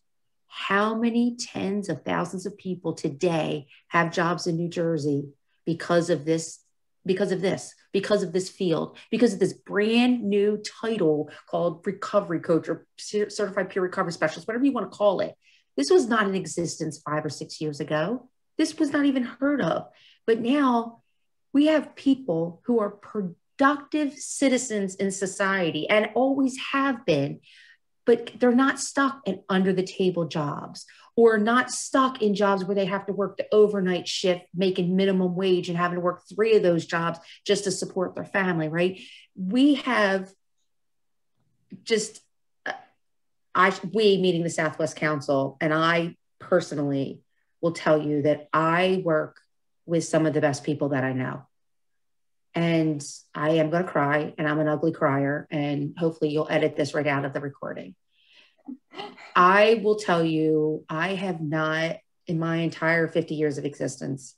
[SPEAKER 8] How many tens of thousands of people today have jobs in New Jersey because of this field, because of this brand new title called recovery coach or certified peer recovery specialist, whatever you want to call it. This was not in existence 5 or 6 years ago. This was not even heard of. But now we have people who are productive citizens in society and always have been, but they're not stuck in under the table jobs, or not stuck in jobs where they have to work the overnight shift, making minimum wage and having to work 3 of those jobs just to support their family, right? We have just, we meeting the Southwest Council, and I personally will tell you that I work with some of the best people that I know. And I am going to cry, and I'm an ugly crier, and hopefully you'll edit this right out of the recording. I will tell you, I have not, in my entire 50 years of existence,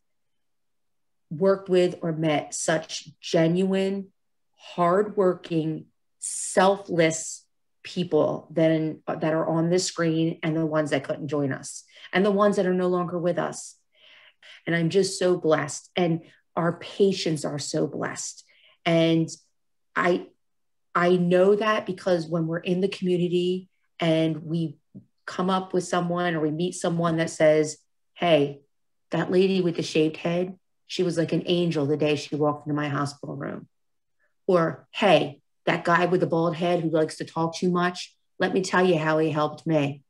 [SPEAKER 8] worked with or met such genuine, hardworking, selfless people that are on this screen, and the ones that couldn't join us, and the ones that are no longer with us. And I'm just so blessed. And our patients are so blessed. And I know that because when we're in the community and we come up with someone or we meet someone that says, hey, that lady with the shaved head, she was like an angel the day she walked into my hospital room. Or, hey, that guy with the bald head who likes to talk too much, let me tell you how he helped me.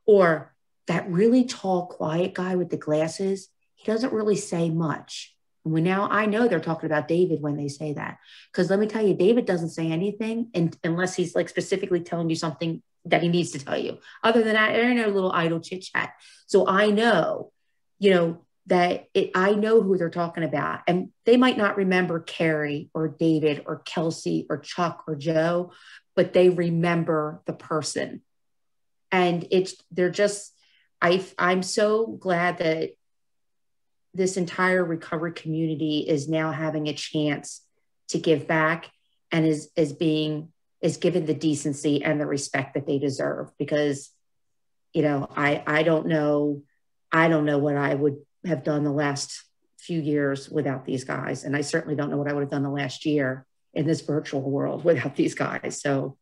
[SPEAKER 8] Or that really tall, quiet guy with the glasses, he doesn't really say much. I know they're talking about David when they say that. Because let me tell you, David doesn't say anything unless he's like specifically telling you something that he needs to tell you. Other than that, they're in a little idle chit chat. So I know, I know who they're talking about. And they might not remember Carrie or David or Kelsey or Chuck or Joe, but they remember the person. And I'm so glad that this entire recovery community is now having a chance to give back and is given the decency and the respect that they deserve. Because, I don't know what I would have done the last few years without these guys. And I certainly don't know what I would have done the last year in this virtual world without these guys. So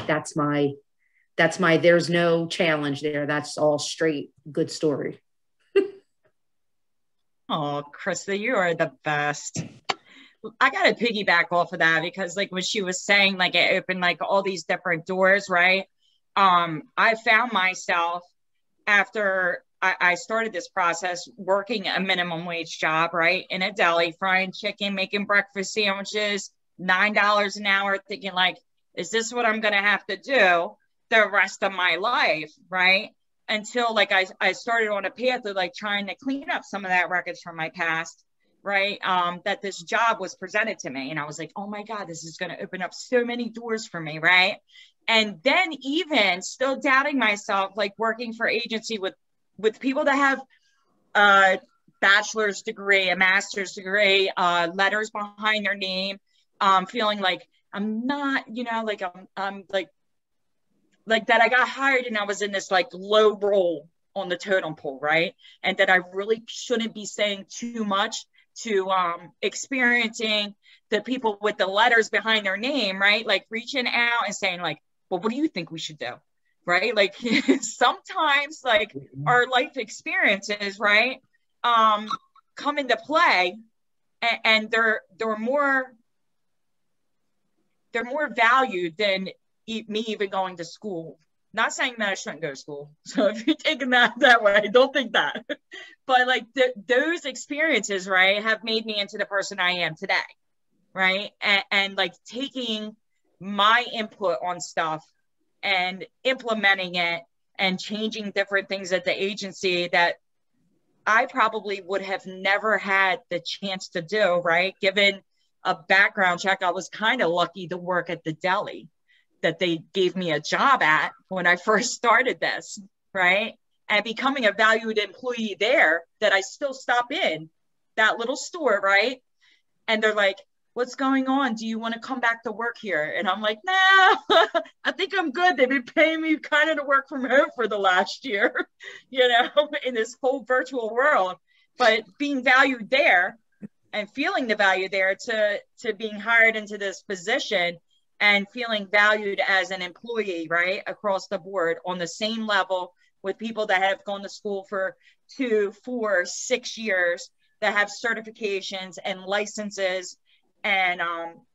[SPEAKER 8] that's my, there's no challenge there. That's all straight good story.
[SPEAKER 2] Oh, Krista, you are the best. I got to piggyback off of that because like when she was saying, like it opened like all these different doors, right? I found myself after I started this process working a minimum wage job, right? In a deli, frying chicken, making breakfast sandwiches, $9 an hour, thinking like, is this what I'm going to have to do the rest of my life, right? Until like I started on a path of like trying to clean up some of that wreckage from my past, right? That this job was presented to me. And I was like, oh my God, this is going to open up so many doors for me, right? And then even still doubting myself, like working for agency with people that have a bachelor's degree, a master's degree, letters behind their name, feeling like I'm not, I'm like that I got hired and I was in this like low role on the totem pole, right? And that I really shouldn't be saying too much to experiencing the people with the letters behind their name, right? Like reaching out and saying like, well, what do you think we should do? Right? Like sometimes like our life experiences, right, come into play and they're more valued than me even going to school. Not saying that I shouldn't go to school. So if you're taking that way, don't think that. But like those experiences, right, have made me into the person I am today, right? And like taking my input on stuff and implementing it and changing different things at the agency that I probably would have never had the chance to do, right? Given a background check, I was kind of lucky to work at the deli that they gave me a job at when I first started this, right? And becoming a valued employee there, that I still stop in that little store, right? And they're like, what's going on? Do you want to come back to work here? And I'm like, nah, I think I'm good. They've been paying me kind of to work from home for the last year, in this whole virtual world. But being valued there and feeling the value there to being hired into this position and feeling valued as an employee, right, across the board on the same level with people that have gone to school for 2, 4, 6 years, that have certifications and licenses, and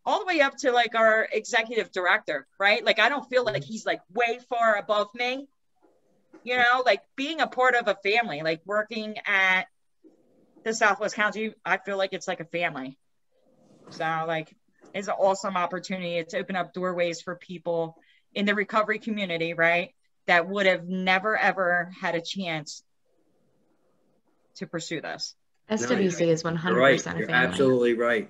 [SPEAKER 2] all the way up to like our executive director, right? Like I don't feel like he's like way far above me, like being a part of a family, like working at the Southwest County, I feel like it's like a family. So like it's an awesome opportunity. It's opened up doorways for people in the recovery community, right, that would have never, ever had a chance to pursue this.
[SPEAKER 3] SWC is 100%
[SPEAKER 5] right.
[SPEAKER 3] a family.
[SPEAKER 5] You're absolutely right.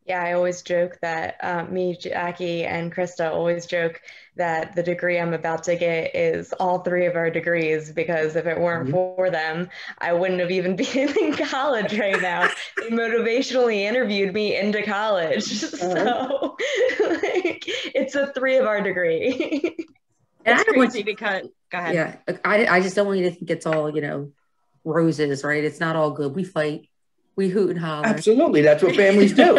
[SPEAKER 3] Yeah, I always joke that me, Jackie, and Krista always joke that the degree I'm about to get is all 3 of our degrees, because if it weren't for them, I wouldn't have even been in college right now. They motivationally interviewed me into college. So like, it's a 3 of our degree.
[SPEAKER 2] And it's crazy because, go ahead.
[SPEAKER 8] Yeah, I just don't want you to think it's all, roses, right? It's not all good. We fight. We hoot and holler.
[SPEAKER 5] Absolutely. That's what families do.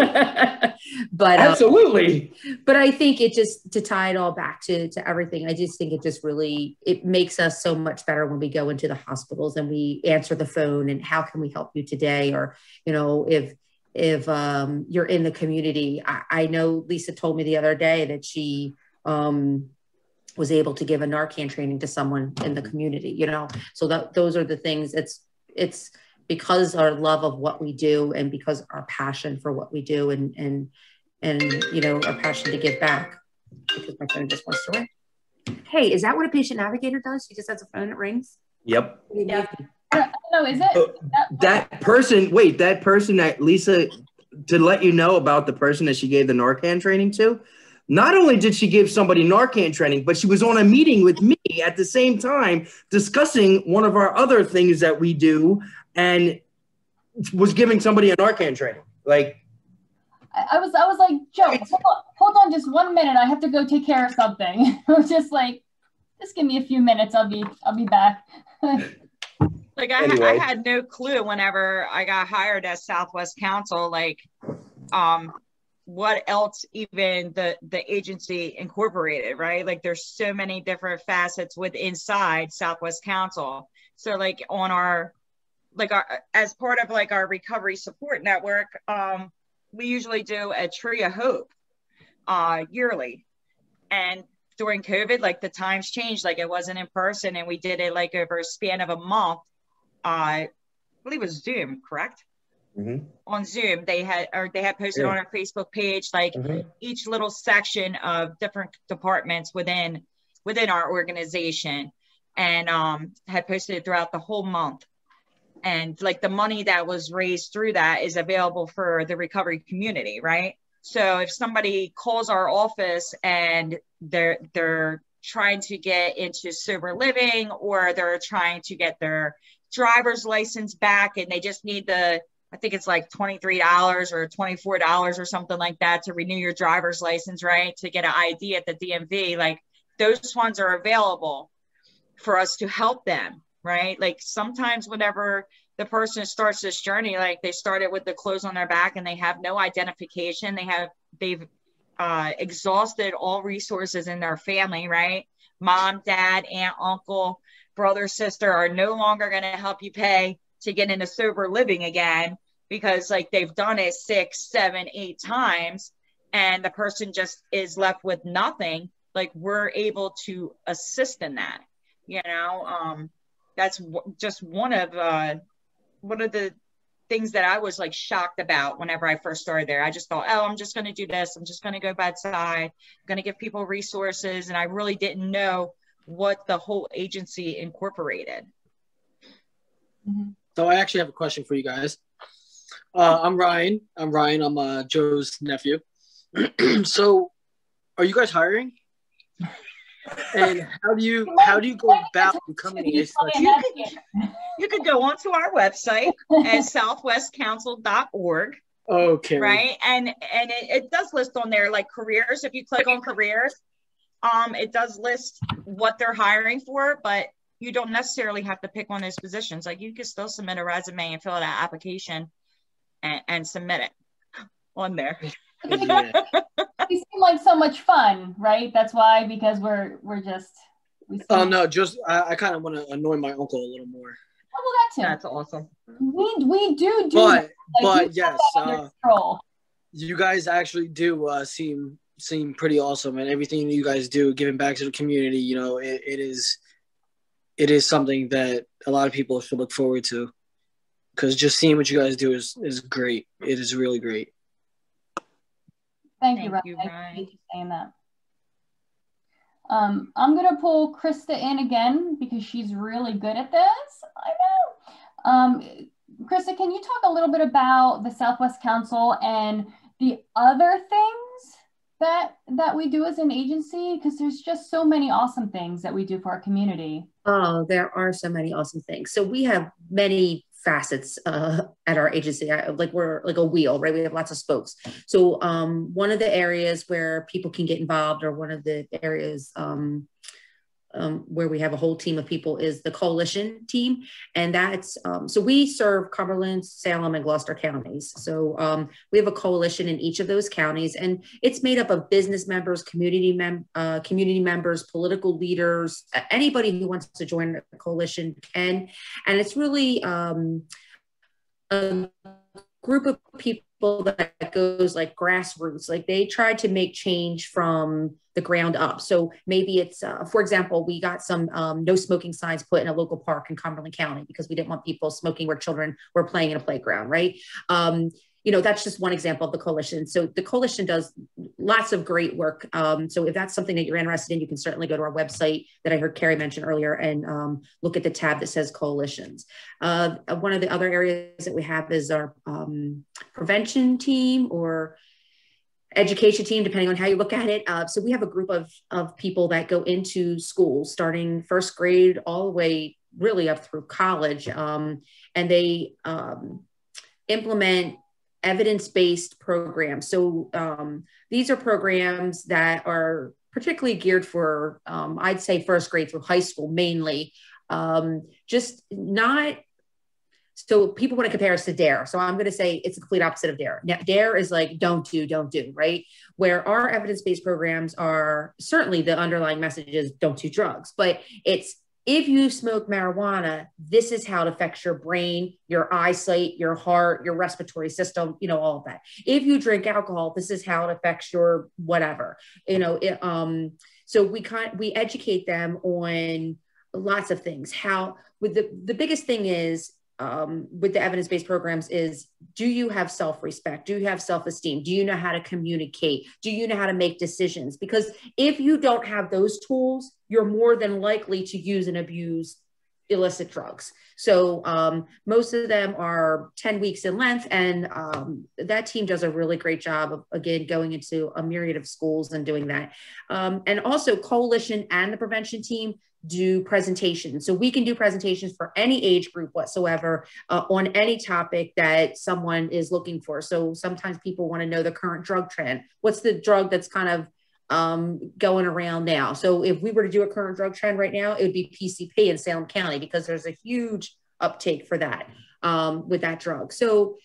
[SPEAKER 8] But
[SPEAKER 5] absolutely.
[SPEAKER 8] But I think it just, to tie it all back to everything, I just think it just really, it makes us so much better when we go into the hospitals and we answer the phone and how can we help you today? Or, if you're in the community, I know Lisa told me the other day that she was able to give a Narcan training to someone in the community, you know? So those are the things. It's because our love of what we do and because our passion for what we do and you know, our passion to give back. Because my phone just wants to ring. Hey, is that what a patient navigator does? She just has a phone and it rings?
[SPEAKER 5] Yep.
[SPEAKER 1] Yeah. No, is it?
[SPEAKER 5] That person that Lisa, to let you know about the person that she gave the Narcan training to, not only did she give somebody Narcan training, but she was on a meeting with me at the same time discussing one of our other things that we do and was giving somebody a Narcan training. Like,
[SPEAKER 1] I was like, Joe, hold on just 1 minute. I have to go take care of something. I was just like, just give me a few minutes. I'll be back.
[SPEAKER 2] Like I had no clue whenever I got hired as Southwest Council, like what else even the agency incorporated, right? Like there's so many different facets inside Southwest Council. So like on our as part of like our recovery support network, we usually do a Tree of Hope yearly. And during COVID, like the times changed, like it wasn't in person, and we did it like over a span of a month. I believe it was Zoom, correct? Mm-hmm. On Zoom, they had posted on our Facebook page, like each little section of different departments within our organization, and had posted it throughout the whole month. And like the money that was raised through that is available for the recovery community, right? So if somebody calls our office and they're trying to get into sober living, or they're trying to get their driver's license back and they just need I think it's like $23 or $24 or something like that to renew your driver's license, right? To get an ID at the DMV, like those funds are available for us to help them, right? Like sometimes whenever the person starts this journey, like they started with the clothes on their back and they have no identification. They've exhausted all resources in their family, right? Mom, dad, aunt, uncle, brother, sister are no longer going to help you pay to get into sober living again, because like they've done it 6, 7, 8 times and the person just is left with nothing. Like we're able to assist in that, you know. That's just one of the things that I was like shocked about whenever I first started there. I just thought, oh, I'm just going to do this. I'm just going to go bedside. I'm going to give people resources. And I really didn't know what the whole agency incorporated.
[SPEAKER 9] So I actually have a question for you guys. I'm Ryan. I'm Joe's nephew. So are you guys hiring? And how do you go about becoming a
[SPEAKER 2] you could go onto our website at southwestcouncil.org.
[SPEAKER 9] Okay.
[SPEAKER 2] Right. And it does list on there like careers. If you click on careers, it does list what they're hiring for, but you don't necessarily have to pick one of those positions. Like you can still submit a resume and fill out an application and submit it on there.
[SPEAKER 1] Yeah. They seem like so much fun, right? That's why, because we're just.
[SPEAKER 9] No, just I kind of want to annoy my uncle a little more.
[SPEAKER 1] Oh, well,
[SPEAKER 2] that's awesome.
[SPEAKER 1] We do.
[SPEAKER 9] But yes, you guys actually do seem pretty awesome, and everything you guys do, giving back to the community. You know, it is something that a lot of people should look forward to, because just seeing what you guys do is great. It is really great.
[SPEAKER 1] Thank you, Ryan. Thank you for saying that. I'm going to pull Krista in again because she's really good at this. I know. Krista, can you talk a little bit about the Southwest Council and the other things that we do as an agency? Because there's just so many awesome things that we do for our community.
[SPEAKER 8] Oh, there are so many awesome things. So we have many facets at our agency. Like we're like a wheel, right? We have lots of spokes. So one of the areas where people can get involved, or one of the areas where we have a whole team of people, is the coalition team. And that's, so we serve Cumberland, Salem, and Gloucester counties. So we have a coalition in each of those counties, and it's made up of business members, community members, political leaders, anybody who wants to join the coalition can. And it's really a group of people that goes like grassroots, like they try to make change from the ground up. So maybe it's, for example, we got some no smoking signs put in a local park in Cumberland County because we didn't want people smoking where children were playing in a playground, right? You know, that's just one example of the coalition. So the coalition does lots of great work. So if that's something that you're interested in, you can certainly go to our website that I heard Carrie mention earlier and look at the tab that says coalitions. One of the other areas that we have is our prevention team or education team, depending on how you look at it. So we have a group of people that go into schools starting first grade all the way really up through college. And they implement evidence-based programs. So these are programs that are particularly geared for, I'd say first grade through high school mainly, just not, so people want to compare us to DARE. So I'm going to say it's the complete opposite of DARE. Now, DARE is like, don't do, right? Where our evidence-based programs are, certainly the underlying message is don't do drugs, but it's, if you smoke marijuana, this is how it affects your brain, your eyesight, your heart, your respiratory system, you know, all of that. If you drink alcohol, this is how it affects your whatever, you know. So we educate them on lots of things. How, with the biggest thing is, with the evidence-based programs is, do you have self-respect? Do you have self-esteem? Do you know how to communicate? Do you know how to make decisions? Because if you don't have those tools, you're more than likely to use and abuse illicit drugs. So most of them are 10 weeks in length, and that team does a really great job of, again, going into a myriad of schools and doing that. And also coalition and the prevention team do presentations. So we can do presentations for any age group whatsoever on any topic that someone is looking for. So sometimes people want to know the current drug trend. What's the drug that's kind of going around now? So if we were to do a current drug trend right now, it would be PCP in Salem County, because there's a huge uptake for that with that drug. So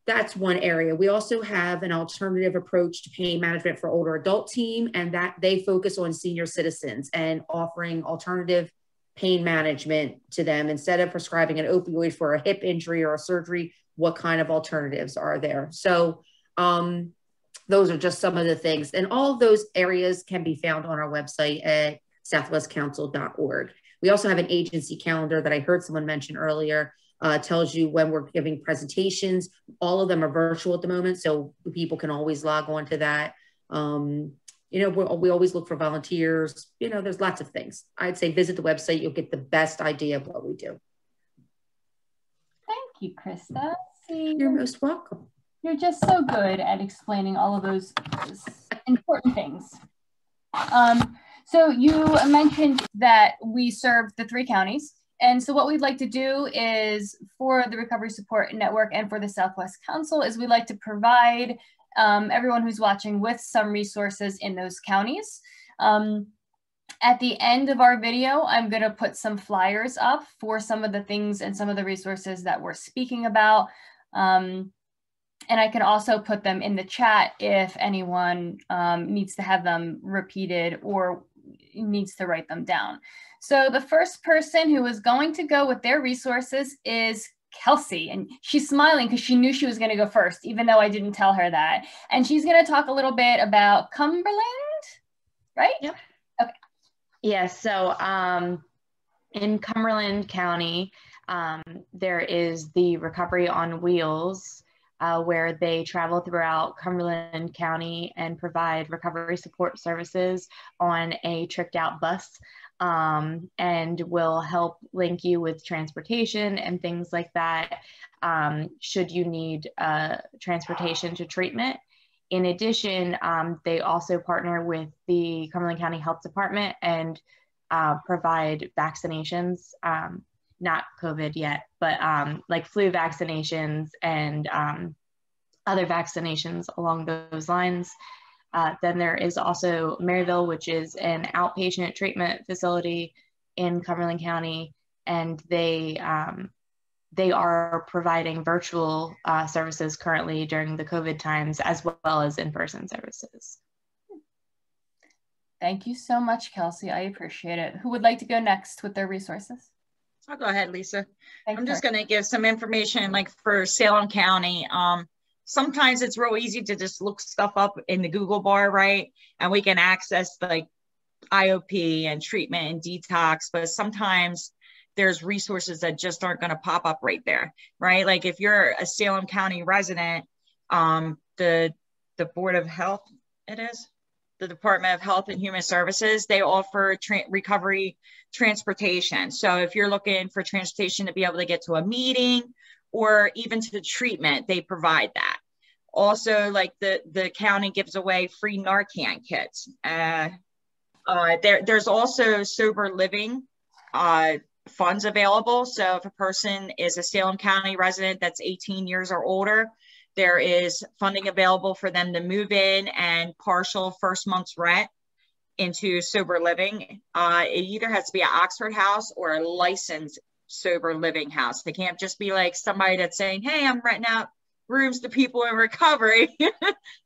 [SPEAKER 8] that's one area. We also have an alternative approach to pain management for older adult team, and that they focus on senior citizens and offering alternative pain management to them. Instead of prescribing an opioid for a hip injury or a surgery, what kind of alternatives are there? So those are just some of the things. And all of those areas can be found on our website at southwestcouncil.org. We also have an agency calendar that I heard someone mention earlier. Tells you when we're giving presentations. All of them are virtual at the moment, so people can always log on to that. You know, we always look for volunteers. You know, there's lots of things. I'd say visit the website. You'll get the best idea of what we do.
[SPEAKER 1] Thank you, Krista. See,
[SPEAKER 8] you're most welcome.
[SPEAKER 1] You're just so good at explaining all of those important things. So you mentioned that we serve the 3 counties. And so what we'd like to do is, for the Recovery Support Network and for the Southwest Council, is we'd like to provide everyone who's watching with some resources in those counties. At the end of our video, I'm going to put some flyers up for some of the things and some of the resources that we're speaking about. And I can also put them in the chat if anyone needs to have them repeated or needs to write them down. So the first person who is going to go with their resources is Kelsey, and she's smiling because she knew she was going to go first, even though I didn't tell her that. And she's going to talk a little bit about Cumberland, right?
[SPEAKER 3] Yep.
[SPEAKER 1] Okay.
[SPEAKER 3] Yes. So in Cumberland County, there is the Recovery on Wheels, where they travel throughout Cumberland County and provide recovery support services on a tricked out bus, and will help link you with transportation and things like that, should you need transportation to treatment. In addition, they also partner with the Cumberland County Health Department and provide vaccinations, not COVID yet, but like flu vaccinations and other vaccinations along those lines. Then there is also Maryville, which is an outpatient treatment facility in Cumberland County, and they are providing virtual services currently during the COVID times, as well as in-person services.
[SPEAKER 1] Thank you so much, Kelsey. I appreciate it. Who would like to go next with their resources?
[SPEAKER 2] I'll go ahead, Lisa.
[SPEAKER 1] Thanks,
[SPEAKER 2] I'm just going to give some information, like for Salem County. sometimes it's real easy to just look stuff up in the Google bar, right? And we can access like IOP and treatment and detox, but sometimes there's resources that just aren't going to pop up right there, right? Like if you're a Salem County resident, the Board of Health, the Department of Health and Human Services, they offer recovery transportation. So if you're looking for transportation to be able to get to a meeting or even to the treatment, they provide that. Also, like the county gives away free Narcan kits. There's also sober living funds available. So if a person is a Salem County resident that's 18 years or older, there is funding available for them to move in and partial first month's rent into sober living. It either has to be an Oxford house or a licensed sober living house. They can't just be like somebody that's saying, hey, I'm renting out rooms to people in recovery.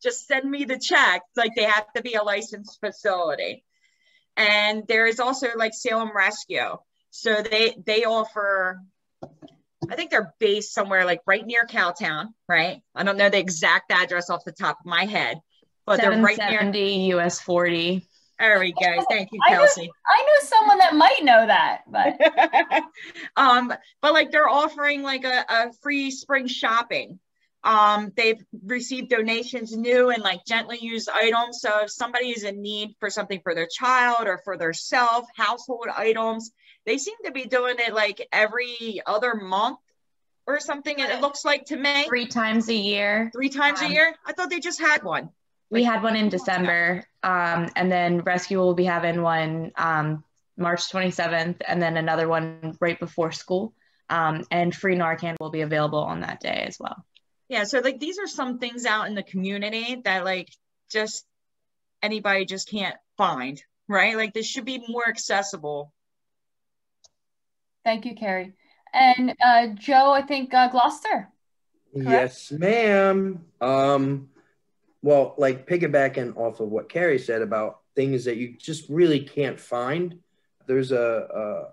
[SPEAKER 2] Just send me the check. Like they have to be a licensed facility. And there is also like Salem Rescue. So they offer, I think they're based somewhere like right near Cowtown, right? I don't know the exact address off the top of my head, but they're right near
[SPEAKER 3] 770 US 40.
[SPEAKER 2] There we go. Thank you, Kelsey.
[SPEAKER 1] I know someone that might know that, but
[SPEAKER 2] but like they're offering like a free spring shopping. They've received donations, new and like gently used items. So if somebody is in need for something for their child or for their self, household items, they seem to be doing it like every other month or something. It looks like to me.
[SPEAKER 3] 3 times a year.
[SPEAKER 2] 3 times a year? I thought they just had one.
[SPEAKER 3] We had one in December, and then Rescue will be having one March 27th, and then another one right before school. And free Narcan will be available on that day as well.
[SPEAKER 2] Yeah, so like these are some things out in the community that like just anybody just can't find, right? Like this should be more accessible.
[SPEAKER 1] Thank you, Carrie. And Joe, I think Gloucester. Correct?
[SPEAKER 5] Yes, ma'am. Well, like piggybacking off of what Carrie said about things that you just really can't find. There's a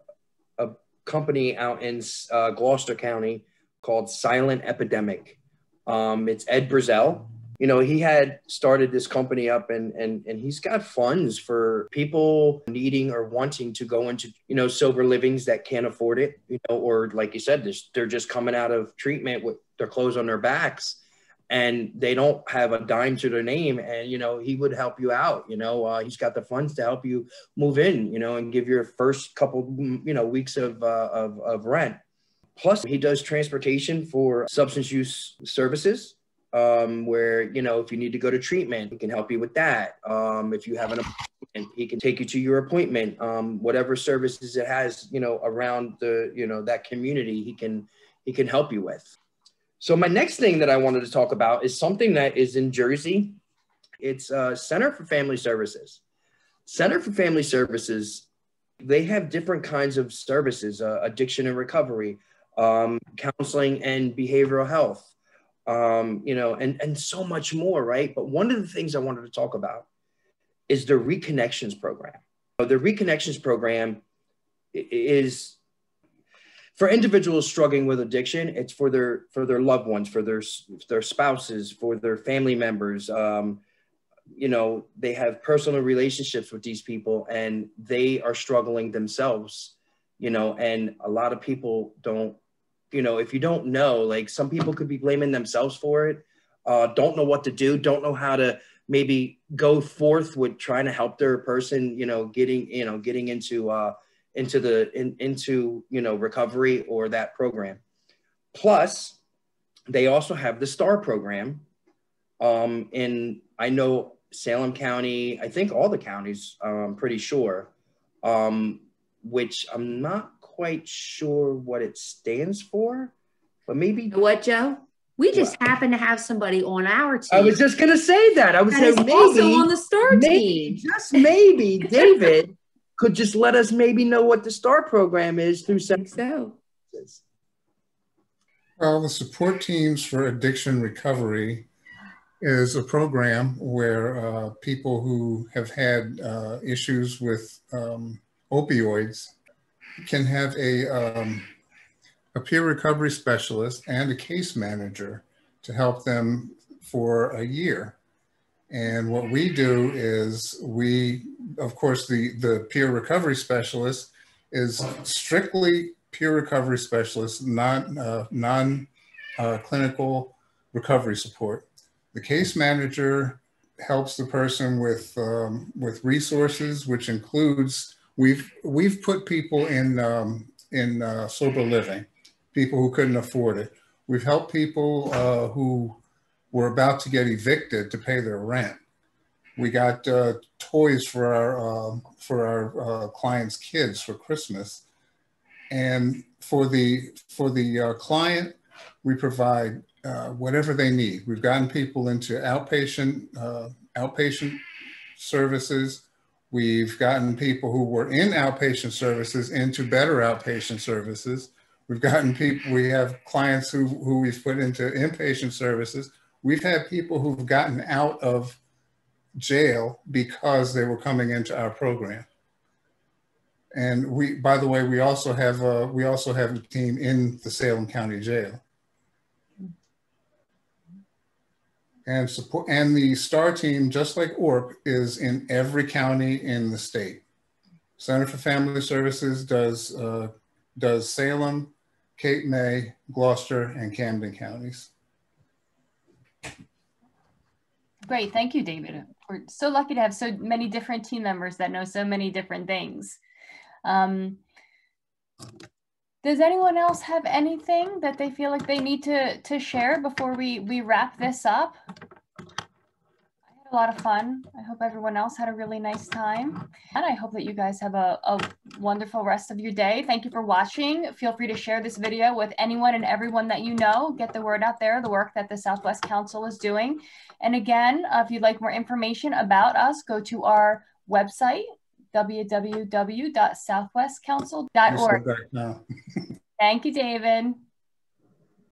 [SPEAKER 5] company out in Gloucester County called Silent Epidemic. It's Ed Brazell. You know, he had started this company up and he's got funds for people needing or wanting to go into, you know, sober livings that can't afford it, you know, or like you said, they're just coming out of treatment with their clothes on their backs and they don't have a dime to their name. And, you know, he would help you out, you know, he's got the funds to help you move in, you know, and give your first couple, you know, weeks of rent. Plus he does transportation for substance use services. Where, you know, if you need to go to treatment, he can help you with that. If you have an appointment, he can take you to your appointment. Whatever services it has, you know, around the, you know, that community, he can help you with. So my next thing that I wanted to talk about is something that is in Jersey. It's Center for Family Services. Center for Family Services, they have different kinds of services, addiction and recovery, counseling and behavioral health. You know, and so much more, right? But one of the things I wanted to talk about is the Reconnections program. The Reconnections program is for individuals struggling with addiction. It's for their loved ones, for their spouses, for their family members. You know, they have personal relationships with these people and they are struggling themselves, you know, and a lot of people don't. You know, if you don't know, like some people could be blaming themselves for it, don't know what to do, don't know how to maybe go forth with trying to help their person, you know, getting into you know, recovery or that program. Plus, they also have the STAR program. And I know Salem County, I think all the counties, I'm pretty sure, which I'm not quite sure what it stands for, but maybe.
[SPEAKER 8] What, Joe? We just happen to have somebody on our team.
[SPEAKER 5] I was just going to say that. I was saying maybe
[SPEAKER 8] also on the STAR team.
[SPEAKER 5] Just maybe David could just let us maybe know what the STAR program is through some.
[SPEAKER 8] So.
[SPEAKER 4] Well, the support teams for addiction recovery is a program where people who have had issues with opioids can have a peer recovery specialist and a case manager to help them for a year. And what we do is of course, the peer recovery specialist is strictly peer recovery specialist, not non-clinical recovery support. The case manager helps the person with resources, which includes, we've put people in sober living, people who couldn't afford it. We've helped people who were about to get evicted to pay their rent. We got toys for our clients' kids for Christmas, and for the client, we provide whatever they need. We've gotten people into outpatient services. We've gotten people who were in outpatient services into better outpatient services. We've gotten people, we have clients who we've put into inpatient services. We've had people who've gotten out of jail because they were coming into our program. And by the way, we also have a team in the Salem County Jail. And the STAR team, just like ORP, is in every county in the state. Center for Family Services does Salem, Cape May, Gloucester, and Camden counties.
[SPEAKER 1] Great, thank you, David. We're so lucky to have so many different team members that know so many different things. Does anyone else have anything that they feel like they need to share before we wrap this up? I had a lot of fun. I hope everyone else had a really nice time. And I hope that you guys have a wonderful rest of your day. Thank you for watching. Feel free to share this video with anyone and everyone that you know. Get the word out there, the work that the Southwest Council is doing. And again, if you'd like more information about us, go to our website, www.southwestcouncil.org. Thank you, David.